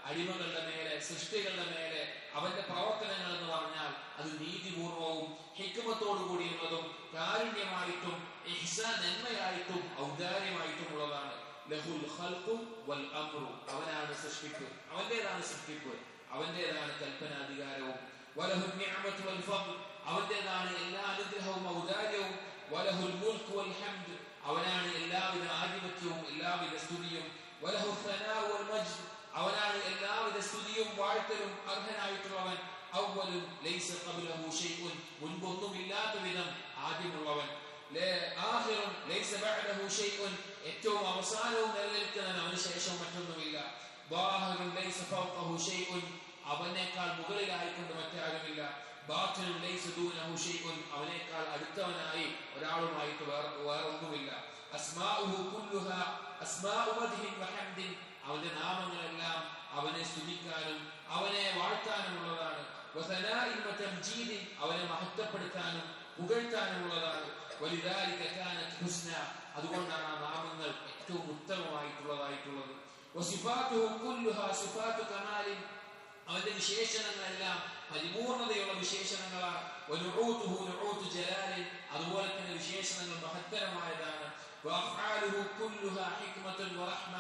അടിമകളുടെ മേലെ സൃഷ്ടികളുടെ മേലെ അവന്റെ പ്രവർത്തനങ്ങൾ എന്ന് പറഞ്ഞാൽ അത് നീതിപൂർവവും ഹിക്മത്തോടു കൂടിയുള്ളതും കാരുണ്യമായിട്ടും ഇഹ്സാൻ നന്മയായിട്ടും ഔദാര്യമായിട്ടും ഉള്ളതാണ്. ലഹുൽ ഖൽഖു വൽ അംറു, അവനാണ് സൃഷ്ടിപ്പ്, അവന്റേതാണ് സൃഷ്ടിപ്പ്, അവന്റേതാണ് കൽപ്പനാധികാരവും. വലഹുൽ നിഅമതു വൽ ഫദ്ൽ, അവന്റേതാണ് എല്ലാ അനുഗ്രഹവും ഔദാര്യവും. വലഹുൽ മുൽകു വൽ ഹംദ്, അവനാണ് എല്ലാവിധ ആധിപത്യവും എല്ലാവിധ സ്തുതിയും. വലഹുൽ സനാഉ വൽ മജ്ദ്, അവനാണ് എല്ലാവിധ സ്തുതിയും വാഴ്ത്തലും അർഹനായിട്ടുള്ളവൻ. അവ്വലുൻ ലൈസ ഖബ്ലഹു ഷൈഉൻ, മുൻപൊന്നുമില്ലാത്ത വിധം ആദ്യമുള്ളവൻ. ആഖിറുൻ ലൈസ ബഅദഹു ഷൈഉൻ, ഏറ്റവും അവസാനവും നിലനിൽക്കുന്നവൻ, അവന് ശേഷം മറ്റൊന്നുമില്ല. ബാഹിറുൻ ലൈസ ഫൗഖഹു ഷൈഉൻ, അവനേക്കാൾ മുകളിലായിക്കൊണ്ട് മറ്റാരുമില്ല. ബാത്തിനുൻ ലൈസ ദൂനഹു ഷൈഉൻ, അവനേക്കാൾ അടുത്തവനായി ഒരാളുമായിട്ട് വേറൊന്നുമില്ല. അസ്മാഉഹു കുല്ലുഹാ അസ്മാഉ മദ്ഹിൻ വഹംദിൻ, അവന്റെ നാമങ്ങളെല്ലാം അവനെ സ്തുതിക്കാനും അവനെ വാഴ്ത്താനുമുള്ളതാണ്. വസനാഇൻ വതംജീദിൻ, അവനെ മഹത്വപ്പെടുത്താനും പുകഴ്ത്താനുമുള്ളതാണ്. വലിദാലിക കാനത് ഹുസ്ന, അതുകൊണ്ടാണ് ആ നാമങ്ങൾ ഏറ്റവും ഉത്തമമായിട്ടുള്ളതായിട്ടുള്ളത്. വസിഫാതുഹു കുല്ലുഹാ സിഫാതു കമാലിൻ, അവന്റെ വിശേഷണങ്ങളെല്ലാം പരിപൂർണതയുള്ള വിശേഷണങ്ങളാണ്. വനുഊതുഹു നുഊതു ജലാലിൻ, അതുപോലെ തന്നെ വിശേഷണങ്ങൾ മഹത്തരമായതാണ്. വഅഫ്ആലുഹു കുല്ലുഹാ ഹിക്മത്തുൻ വറഹ്മ,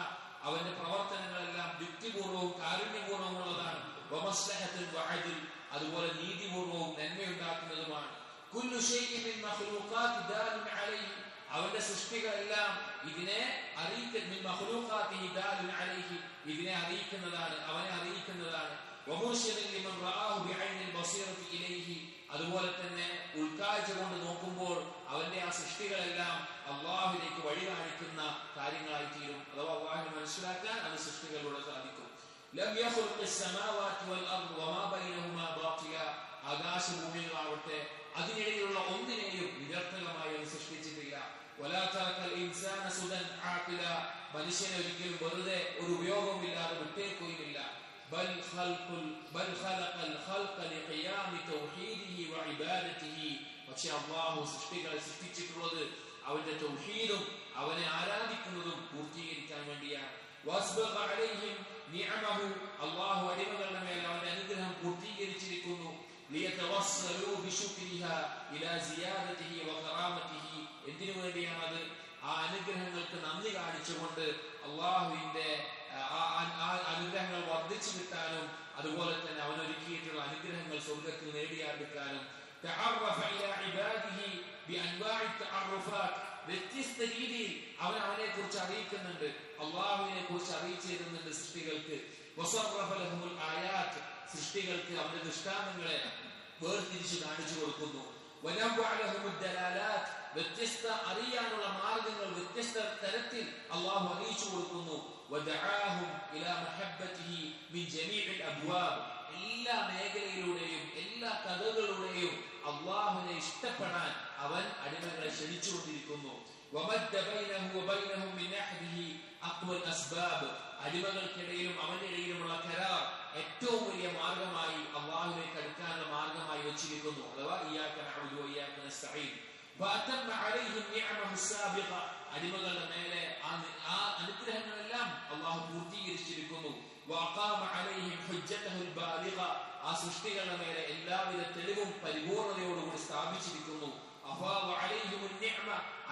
അവന്റെ പ്രവർത്തനങ്ങളെല്ലാം യുക്തിപൂർവവും കാരുണ്യപൂർവമുള്ളതാണ്. വമസ്ലഹത്തുൻ വഅദ്ൽ, അതുപോലെ നീതിപൂർവവും നന്മയുണ്ടാക്കുന്നതുമാണ്. കുല്ലു ശൈഇൻ മിൻ മഖ്ലൂഖാതി ദാലുൻ അലൈഹി, അവന്റെ സൃഷ്ടികളെല്ലാം ഇതിനെ ഇതിനെ അറിയിക്കുന്നതാണ്, അവനെ അറിയിക്കുന്നതാണ്. അതുപോലെ തന്നെ ഉൾക്കാഴ്ച കൊണ്ട് നോക്കുമ്പോൾ അവന്റെ ആ സൃഷ്ടികളെല്ലാം അള്ളാഹുവിലേക്ക് വഴി കാണിക്കുന്ന കാര്യങ്ങളായി തീരും. അഥവാ അള്ളാഹുവിനെ മനസ്സിലാക്കാൻ അത് സൃഷ്ടികളിലൂടെ സാധിക്കും. ആകാശഭൂമികളാവട്ടെ അതിനിടയിലുള്ള ഒന്നിനെയും നിരർത്ഥകമായി സൃഷ്ടിച്ചിട്ടില്ല. മനുഷ്യനെ ഒരിക്കലും വെറുതെ ഒരു ഉപയോഗമില്ലാതെ വിട്ടേക്കുകയുമില്ല. പക്ഷെ അല്ലാഹു സൃഷ്ടികളെ സൃഷ്ടിച്ചിട്ടുള്ളത് അവന്റെ തൗഹീദും അവനെ ആരാധിക്കുന്നതും പൂർത്തീകരിക്കാൻ വേണ്ടിയാണ്. നിഅമഹു അല്ലാഹു അടിമകളുടെ മേൽ അവന്റെ അനുഗ്രഹം പൂർത്തീകരിച്ചിരിക്കുന്നു. ലിയതവസ്സലു ബിശുക്രിഹാ ഇലാ സിയാദതിഹി വകറാമതിഹി എന്തിനു വേണ്ടിയാണത്? ആ അനുഗ്രഹങ്ങൾക്ക് നന്ദി കാണിച്ചുകൊണ്ട് അല്ലാഹുവിന്റെ അനുഗ്രഹങ്ങൾ വർദ്ധിച്ചു കിട്ടാനും അതുപോലെ തന്നെ അവൻ ഒരുക്കിയിട്ടുള്ള അനുഗ്രഹങ്ങൾ സ്വർഗ്ഗത്തിൽ നേടിയെടുക്കാനും വ്യത്യസ്ത രീതിയിൽ അവൻ അവനെ കുറിച്ച് അറിയിക്കുന്നുണ്ട്, അള്ളാഹുവിനെ കുറിച്ച് അറിയിച്ചു തരുന്നുണ്ട് സൃഷ്ടികൾക്ക്. സൃഷ്ടികൾക്ക് അവന്റെ ദൃഷ്ടാന്തങ്ങളെ വേർതിരിച്ച് കാണിച്ചു കൊടുക്കുന്നു. വ്യത്യസ്ത അറിയാനുള്ള മാർഗങ്ങൾ വ്യത്യസ്ത തരത്തിൽ അള്ളാഹു അറിയിച്ചു കൊടുക്കുന്നു. എല്ലാ മേഖലയിലൂടെയും എല്ലാ കഥകളിലൂടെയും അള്ളാഹുവിനെ ഇഷ്ടപ്പെടാൻ അവൻ അടിമകളെ ക്ഷണിച്ചുകൊണ്ടിരിക്കുന്നു. അടിമകൾക്കിടയിലും അവന്റെ ഇടയിലുമുള്ള കരാർ ഏറ്റവും വലിയ മാർഗമായി അള്ളാഹുവിലേക്ക് അടുക്കാനുള്ള മാർഗമായി വെച്ചിരിക്കുന്നു. അഥവാ ഇയ്യാക നഅ്ബുദു വ ഇയ്യാക നസ്തഈൻ. അടിമകളുടെ മേലെ ആ അനുഗ്രഹങ്ങളെല്ലാം അള്ളാഹു പൂർത്തീകരിച്ചിരിക്കുന്നു. ആ സൃഷ്ടികളുടെ മേലെ എല്ലാവിധ തെളിവും പരിപൂർണതയോടുകൂടി സ്ഥാപിച്ചിരിക്കുന്നു.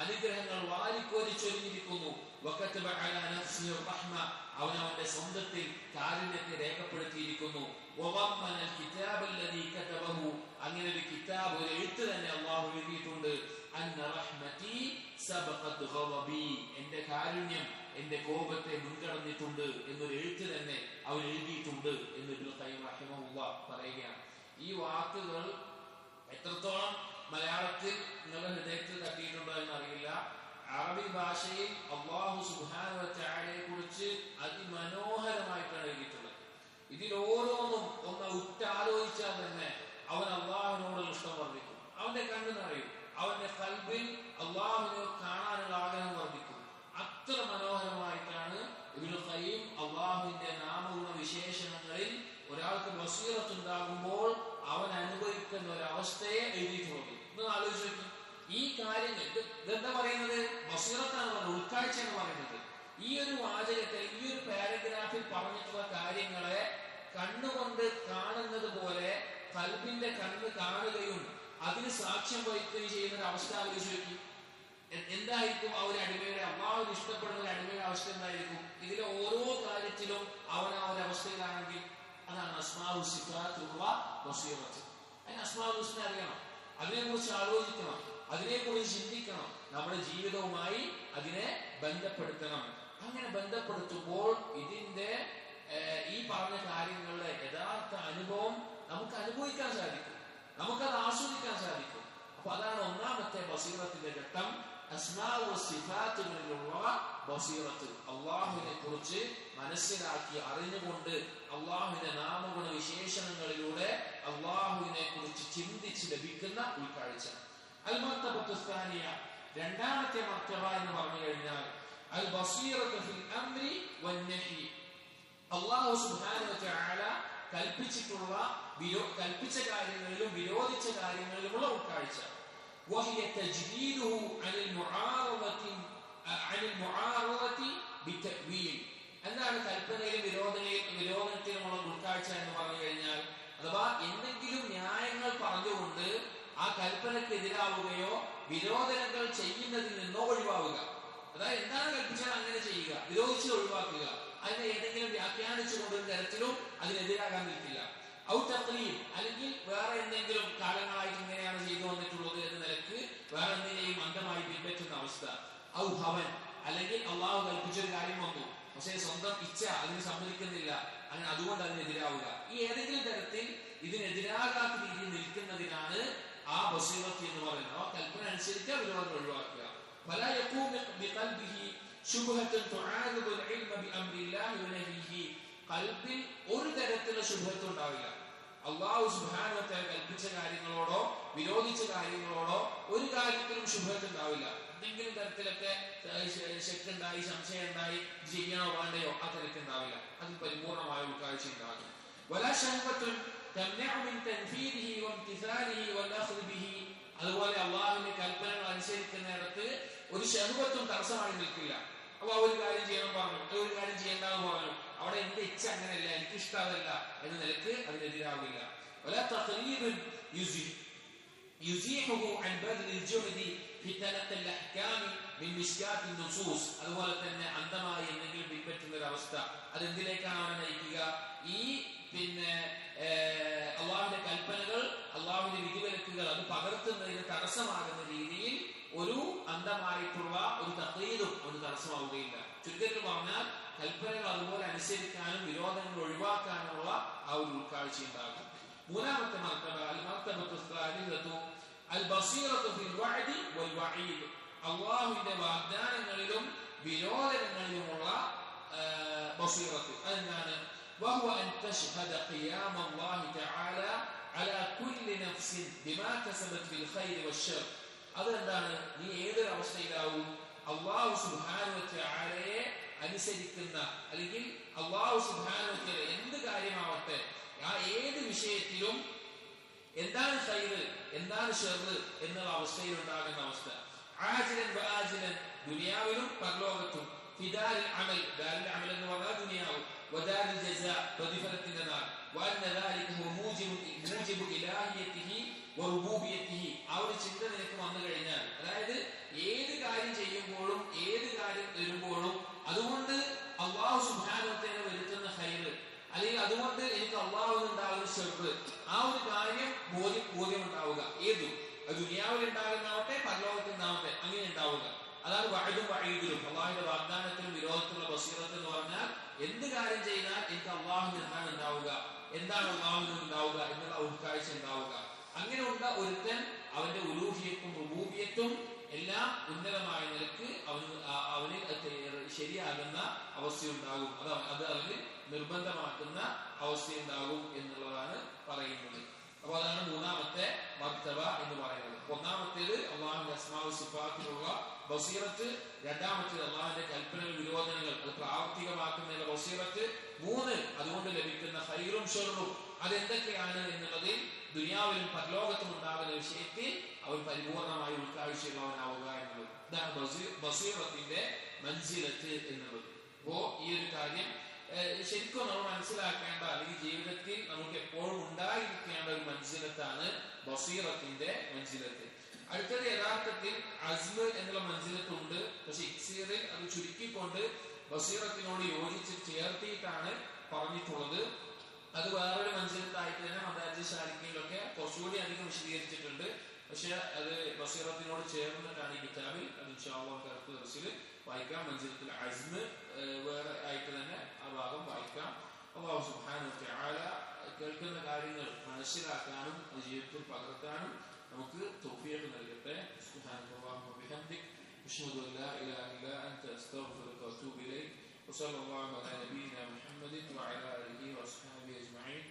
അനുഗ്രഹങ്ങൾ വാരിക്കോരിച്ചൊരിഞ്ഞിരിക്കുന്നു. അവൻ അവന്റെ സ്വന്തത്തിൽ കാരുണ്യത്തെ രേഖപ്പെടുത്തിയിരിക്കുന്നു. അങ്ങനെ ഒരു കിതാബ്, ഒരു എഴുത്ത് തന്നെ അള്ളാഹു എഴുതിയിട്ടുണ്ട്. എന്റെ കാരുണ്യം എന്റെ കോപത്തെ മുൻകടന്നിട്ടുണ്ട് എന്നൊരു എഴുത്ത് തന്നെ അവൻ എഴുതിയിട്ടുണ്ട് എന്ന് ഇബ്നുൽ ഖയ്യിം റഹിമഹുല്ലാഹ് പറയുകയാണ്. ഈ വാക്കുകൾ എത്രത്തോളം മലയാളത്തിൽ നിങ്ങളുടെ ഹൃദയത്തിൽ തട്ടിയിട്ടുണ്ടോ എന്നറിയില്ല. അറബി ഭാഷയിൽ അല്ലാഹു സുബ്ഹാനഹു വ തആലയെ കുറിച്ച് അതിമനോഹരമായിട്ടാണ് എഴുതിയിട്ടുള്ളത്. ഇതിൽ ഓരോന്നും ഒന്ന് ഉറ്റാലോചിച്ചാൽ തന്നെ അവൻ അള്ളാഹുവിനോടുള്ള ഇഷ്ടം വർദ്ധിക്കും, അവന്റെ കണ്ണ് നിറയും, അവന്റെ ഖൽബിൽ അള്ളാഹുവിനെ കാണാനുള്ള ആഗ്രഹം വർദ്ധിക്കും. അത്ര മനോഹരമായിട്ടാണ് ഇബ്നുൽ ഖയ്യിം അള്ളാഹുവിന്റെ നാമഗുണ വിശേഷണങ്ങളിൽ ഒരാൾക്ക് ബസീറത്ത് ഉണ്ടാകുമ്പോൾ അവൻ അനുഭവിക്കുന്ന ഒരു അവസ്ഥയെ എഴുതിയിട്ടുള്ളത്. ഇതൊന്ന് ആലോചിച്ച് നോക്കി. ഈ കാര്യങ്ങൾ ഇതെന്താ പറയുന്നത്? ബസീറത്താണ് പറയുന്നത്, ഉൾക്കാഴ്ചയാണ് പറയുന്നത്. ഈ ഒരു വാചകത്തിൽ, ഈ ഒരു പാരഗ്രാഫിൽ പറഞ്ഞിട്ടുള്ള കാര്യങ്ങളെ കണ്ണുകൊണ്ട് കാണുന്നത് പോലെ ഖൽബിന്റെ കണ്ണ് കാണുകയും അതിന് സാക്ഷ്യം വഹിക്കുകയും ചെയ്യുന്ന ഒരു അവസ്ഥ ആലോചിച്ച് നോക്കി. എന്തായിരിക്കും ആ ഒരു അടിമയുടെ, അള്ളാഹുവിന് ഇഷ്ടപ്പെടുന്ന ഒരു അടിമയുടെ അവസ്ഥ എന്തായിരിക്കും? ഇതിലെ ഓരോ കാര്യത്തിലും അവൻ ആ ഒരു അവസ്ഥയിലാണെങ്കിൽ അതാണ് അസ്മാഉ സിഫാത്തുള്ള ബസീറത്ത്. അതിന് അസ്മാഉൽ ഹുസ്ന അറിയണം, അതിനെക്കുറിച്ച് ആലോചിക്കണം, അതിനെക്കുറിച്ച് ചിന്തിക്കണം, നമ്മുടെ ജീവിതവുമായി അതിനെ ബന്ധപ്പെടുത്തണം. അങ്ങനെ ബന്ധപ്പെടുത്തുമ്പോൾ ഇതിന്റെ ഈ പറഞ്ഞ കാര്യങ്ങളുടെ യഥാർത്ഥ അനുഭവം നമുക്ക് അനുഭവിക്കാൻ സാധിക്കും, നമുക്കത് ആസ്വദിക്കാൻ സാധിക്കും. അപ്പൊ അതാണ് ഒന്നാമത്തെ ബസീറത്തിന്റെ ഘട്ടം, അസ്മാഉ സിഫാത്തുകളിലുള്ള ബസീറത്ത്. അള്ളാഹുവിനെ കുറിച്ച് മനസ്സിലാക്കി അറിഞ്ഞുകൊണ്ട് അള്ളാഹുവിന്റെ നാമഗുണ വിശേഷണങ്ങളിലൂടെ അള്ളാഹുവിനെ കുറിച്ച് ചിന്തിച്ച് ലഭിക്കുന്ന ഉൾക്കാഴ്ച. അൽ-മർത്തബത്തു സ്സാനിയ, രണ്ടാമത്തെ മർത്തബ എന്ന് പറഞ്ഞു കഴിഞ്ഞാൽ അൽ ബസീറത്തു ഫിൽ അംരി വന്നഹി. അല്ലാഹു സുബ്ഹാനഹു വ തആല കൽപ്പിച്ച കാര്യങ്ങളിലും വിരോധിച്ച കാര്യങ്ങളിലുമുള്ള ഉൾക്കാഴ്ച. വഹിയ തജ്ദീദുഹു അനിൽ മുആറദതി ബിതഅ്വീൽ. എന്താണ് കൽപ്പനയിലും വിരോധനത്തിലുമുള്ള ഉൾക്കാഴ്ച എന്ന് പറഞ്ഞു കഴിഞ്ഞാൽ, അഥവാ എന്തെങ്കിലും ന്യായങ്ങൾ പറഞ്ഞുകൊണ്ട് ആ കൽപ്പനയ്ക്ക് എതിരാവുകയോ വിരോധനങ്ങൾ ചെയ്യുന്നതിൽ നിന്നോ ഒഴിവാവുക. അതായത് എന്താണ് കൽപ്പിച്ചാൽ അങ്ങനെ ചെയ്യുക, വിരോധിച്ച് ഒഴിവാക്കുക. അതിനെ ഏതെങ്കിലും വ്യാഖ്യാനിച്ചുകൊണ്ട് ഒരു തരത്തിലും അതിനെതിരാകാൻ നിൽക്കില്ല. ഔ തഖ്ലീദ്, അല്ലെങ്കിൽ വേറെ എന്തെങ്കിലും കാലങ്ങളായിട്ട് ഇങ്ങനെയാണ് ചെയ്തു വന്നിട്ടുള്ളത് എന്ന നിലക്ക് വേറെ എന്തിനേയും അന്ധമായി പിൻപറ്റുന്ന അവസ്ഥ. ഔ ഹവൻ, അല്ലെങ്കിൽ അള്ളാഹു കൽപ്പിച്ചൊരു കാര്യം വന്നു പക്ഷേ സ്വന്തം ഇച്ഛ അതിന് സമ്മതിക്കുന്നില്ല, അങ്ങനെ അതുകൊണ്ട് അതിനെതിരാവുക. ഈ ഏതെങ്കിലും തരത്തിൽ ഇതിനെതിരാകാത്ത രീതിയിൽ നിൽക്കുന്നതിനാണ് ആ ബസീറത്ത് എന്ന് പറയുന്നത്. ആ കൽപ്പന അനുസരിച്ച് വിരോധം ഒഴിവാക്കുക. ഫലാ യഖൂമു ബിഖൽബിഹി ശുബ്ഹത്തുൻ തുആരിദു അൽ-ഇൽമ ബിഅംരില്ലാഹി വനഹിഹി. ഖൽബിൽ ഒരു തരത്തിലുള്ള ശുബ്ഹത്ത് ഉണ്ടാവില്ല. അല്ലാഹു സുബ്ഹാനഹു വ തആല കൽപ്പിച്ച കാര്യങ്ങളോടോ വിരോധിച്ച കാര്യങ്ങളോടോ ഒരു കാര്യത്തിലും ശുബ്ഹത്ത് ഉണ്ടാവില്ല. എന്തെങ്കിലും തരത്തിലൊക്കെ ശക്കുണ്ടായി, സംശയം ഉണ്ടായി, ചെയ്യണോ വേണ്ടയോ ആ തരത്തിലുണ്ടാവില്ല. അതിൽ പരിപൂർണമായ ഉൾക്കാഴ്ച ഉണ്ടാകും. വലാ ശഹ്വത്തുൻ തംനഉ മിൻ തൻഫീദിഹി വംതിസാലിഹി വൽഅഖ്ദി ബിഹി. അതുപോലെ അള്ളാഹുവിന്റെ കൽപ്പനകൾ അനുസരിക്കുന്നിടത്ത് ഒരു ശഹ്വത്തും തടസ്സമായി നിൽക്കില്ല. അപ്പൊ ഒരു കാര്യം ചെയ്യണം പറഞ്ഞു, ഒരു കാര്യം ചെയ്യേണ്ടെന്ന് പറഞ്ഞു. അവിടെ എന്റെ ഇച്ഛ അങ്ങനെയല്ല, എനിക്ക് ഇഷ്ടമല്ല എന്ന നിലക്ക് അതിനെതിരാവില്ല. അതുപോലെ തന്നെ അന്ധമായി എന്തെങ്കിലും പിൻപറ്റുന്ന ഒരു അവസ്ഥ, അതെന്തിലേക്കാണ് അവനെ നയിക്കുക? ഈ അള്ളാഹുവിന്റെ കൽപ്പനകൾ, അള്ളാഹുവിന്റെ വിധിവിലക്കുകൾ അത് പകർത്തുന്നതിന് തടസ്സമാകുന്ന രീതിയിൽ ഒരു അന്ധമായിട്ടുള്ള ഒരു തഖ്ലീദും അവന് തടസ്സമാവുകയില്ല. ചുരുക്കത്തിൽ പറഞ്ഞാൽ കൽപ്പനകൾ അതുപോലെ അനുസരിക്കാനും വിരോധങ്ങൾ ഒഴിവാക്കാനുമുള്ള ആ ഒരു ഉൾക്കാഴ്ച ഉണ്ടാകും. മൂന്നാമത്തെ മർത്തബ അള്ളാഹുവിന്റെ വാഗ്ദാനങ്ങളിലും വിരോധനങ്ങളിലുമുള്ള ബസീറത്ത്. അതെന്താണ്? وهو أن تشهد قيام الله تعالى على كل نفس بما كسبت بالخير والشر. അതെന്താണ്? നീ ഏതൊരു അവസ്ഥയിലാവും അള്ളാഹു സുബ്ഹാനഹു വ തആലയെ അനുസരിക്കുന്ന, അല്ലെങ്കിൽ അള്ളാഹു സുബ്ഹാനഹു വ തആല എന്ത് കാര്യമാവട്ടെ ആ ഏത് വിഷയത്തിലും എന്താണ് ഖൈറ് എന്താണ് ഷർറ് എന്നുള്ള അവസ്ഥയിൽ ഉണ്ടാകുന്ന അവസ്ഥ. ആജിലൻ വആജിലൻ, ദുനിയാവിലും പരലോകത്തും. ഫിദാരിൽ അമൽ, ദാരിൽ അമൽ എന്ന് പറഞ്ഞാൽ ദുനിയാവ്. വദാരിൽ ജസാ, പ്രതിഫലത്തിന്റെ നാൾ. വഅന്ന ദാലിക ഹുവ മൂജിബു ഇലാഹിയതിഹി വറുബൂബിയതിഹി. ആ ഒരു ചിന്ത നിനക്ക് വന്നു കഴിഞ്ഞാൽ, അതായത് ഏത് കാര്യം ചെയ്യുമ്പോഴും ഏത് കാര്യം വരുമ്പോഴും അതുകൊണ്ട് അല്ലാഹു സുബ്ഹാനഹു വ തആല വരുത്തുന്ന ഖൈറ്, അല്ലെങ്കിൽ അതുകൊണ്ട് എനിക്ക് അള്ളാഹുവിൽ ഉണ്ടാകുന്ന ഷർറ്, ആ ഒരു കാര്യം ബോധ്യം ഉണ്ടാവുക. ഏതും ദുനിയാവിൽ ഉണ്ടാകുന്നാവട്ടെ പരലോകത്തിൽ നിന്നാവട്ടെ അങ്ങനെ ഉണ്ടാവുക. അതാണ് വഅദും വഈദിലും, അള്ളാഹുവിന്റെ വാഗ്ദാനത്തിലും വിരോധത്തിലുള്ള ബസീറത്ത് എന്ന് പറഞ്ഞാൽ എന്ത് കാര്യം ചെയ്താൽ എനിക്ക് അള്ളാഹുവിൽ നിന്നാണ് ഉണ്ടാവുക, എന്താണ് അള്ളാഹുവിൽ ഉണ്ടാവുക എന്നുള്ള ഉൾക്കാഴ്ച ഉണ്ടാവുക. അങ്ങനെയുള്ള ഒരുത്തൻ അവന്റെ ഉലൂഹിയത്തും റുബൂബിയത്തും എല്ലാം ഉന്നതമായ നിലക്ക് അവന് ശരിയാകുന്ന അവസ്ഥയുണ്ടാകും. അത് അവന് നിർബന്ധമാക്കുന്ന അവസ്ഥയുണ്ടാകും എന്നുള്ളതാണ് പറയുന്നത്. അപ്പൊ അതാണ് മൂന്നാമത്തെ മർത്തബ എന്ന് പറയുന്നത്. ഒന്നാമത്തേത് അള്ളാഹുവിന്റെ അസ്മാഉ സിഫാത്തിലുള്ള ബസീറത്ത്, രണ്ടാമത്തേത് അള്ളാഹുവിന്റെ കൽപ്പനകൾ വിരോധനങ്ങൾ അത് പ്രാവർത്തികമാക്കുന്നതിന്റെ ബസീറത്ത്, മൂന്ന് അതുകൊണ്ട് ലഭിക്കുന്ന ഖൈറും ഷർറും അതെന്തൊക്കെയാണ് എന്നുള്ളതിൽ ദുനിയാവിലും പരലോകത്തും ഉണ്ടാകുന്ന വിഷയത്തിൽ അവൻ പരിപൂർണമായി ഉൾക്കാഴ്ചയുള്ളവനാവുക എന്നുള്ളത്. ഇതാണ് ബസീറത്തിന്റെ മൻസിലത്ത് എന്നുള്ളത്. അപ്പോ ഈ ഒരു കാര്യം ശരിക്കും നമ്മൾ മനസ്സിലാക്കേണ്ട, അല്ലെങ്കിൽ ജീവിതത്തിൽ നമുക്ക് എപ്പോഴും ഉണ്ടായിരിക്കേണ്ട ഒരു മൻസിലത്താണ് ബസീറത്തിന്റെ മൻസിലത്ത്. അടുത്തത് യഥാർത്ഥത്തിൽ അസ്മ് എന്നുള്ള മൻസിലത്തുണ്ട്, പക്ഷെ ഇക്സീറിൽ അത് ചുരുക്കിക്കൊണ്ട് ബസീറത്തിനോട് യോജിച്ച് ചേർത്തിയിട്ടാണ് പറഞ്ഞിട്ടുള്ളത്. അത് വേറൊരു മൻസിലത്തായിട്ട് തന്നെ മദാരിജ് സാലിക്കയിലൊക്കെ കുറച്ചുകൂടി അധികം വിശദീകരിച്ചിട്ടുണ്ട്. പക്ഷെ അത് ബസീറത്തിനോട് ചേർന്നിട്ടാണ് ഈ കിതാബിൽ. അത് ഇൻഷാ അല്ലാഹ് അടുത്ത ദിവസത്തിൽ വായിക്കാം. മൻസിലത്തുൽ അസ്മ് വേറെ ആയിട്ട് തന്നെ ആ ഭാഗം വായിക്കാം. അല്ലാഹു സുബ്ഹാനഹു വ തആല കേൾക്കുന്ന കാര്യങ്ങൾ മനസ്സിലാക്കാനും അത് ജീവിതത്തിൽ പകർത്താനും നമുക്ക് തൗഫീഖ് നൽകട്ടെ. സുബ്ഹാനല്ലാഹി വ ബിഹംദിഹി അശ്ഹദു അൻ ലാ ഇലാഹ ഇല്ലാ അൻത അസ്തഗ്ഫിറുക വ അത്തൂബു ഇലൈക്. വസല്ലല്ലാഹു അലാ നബിയിനാ മുഹമ്മദിൻ വഅലാ ആലിഹി വഅസ്ഹാബിഹി അജ്മഈൻ.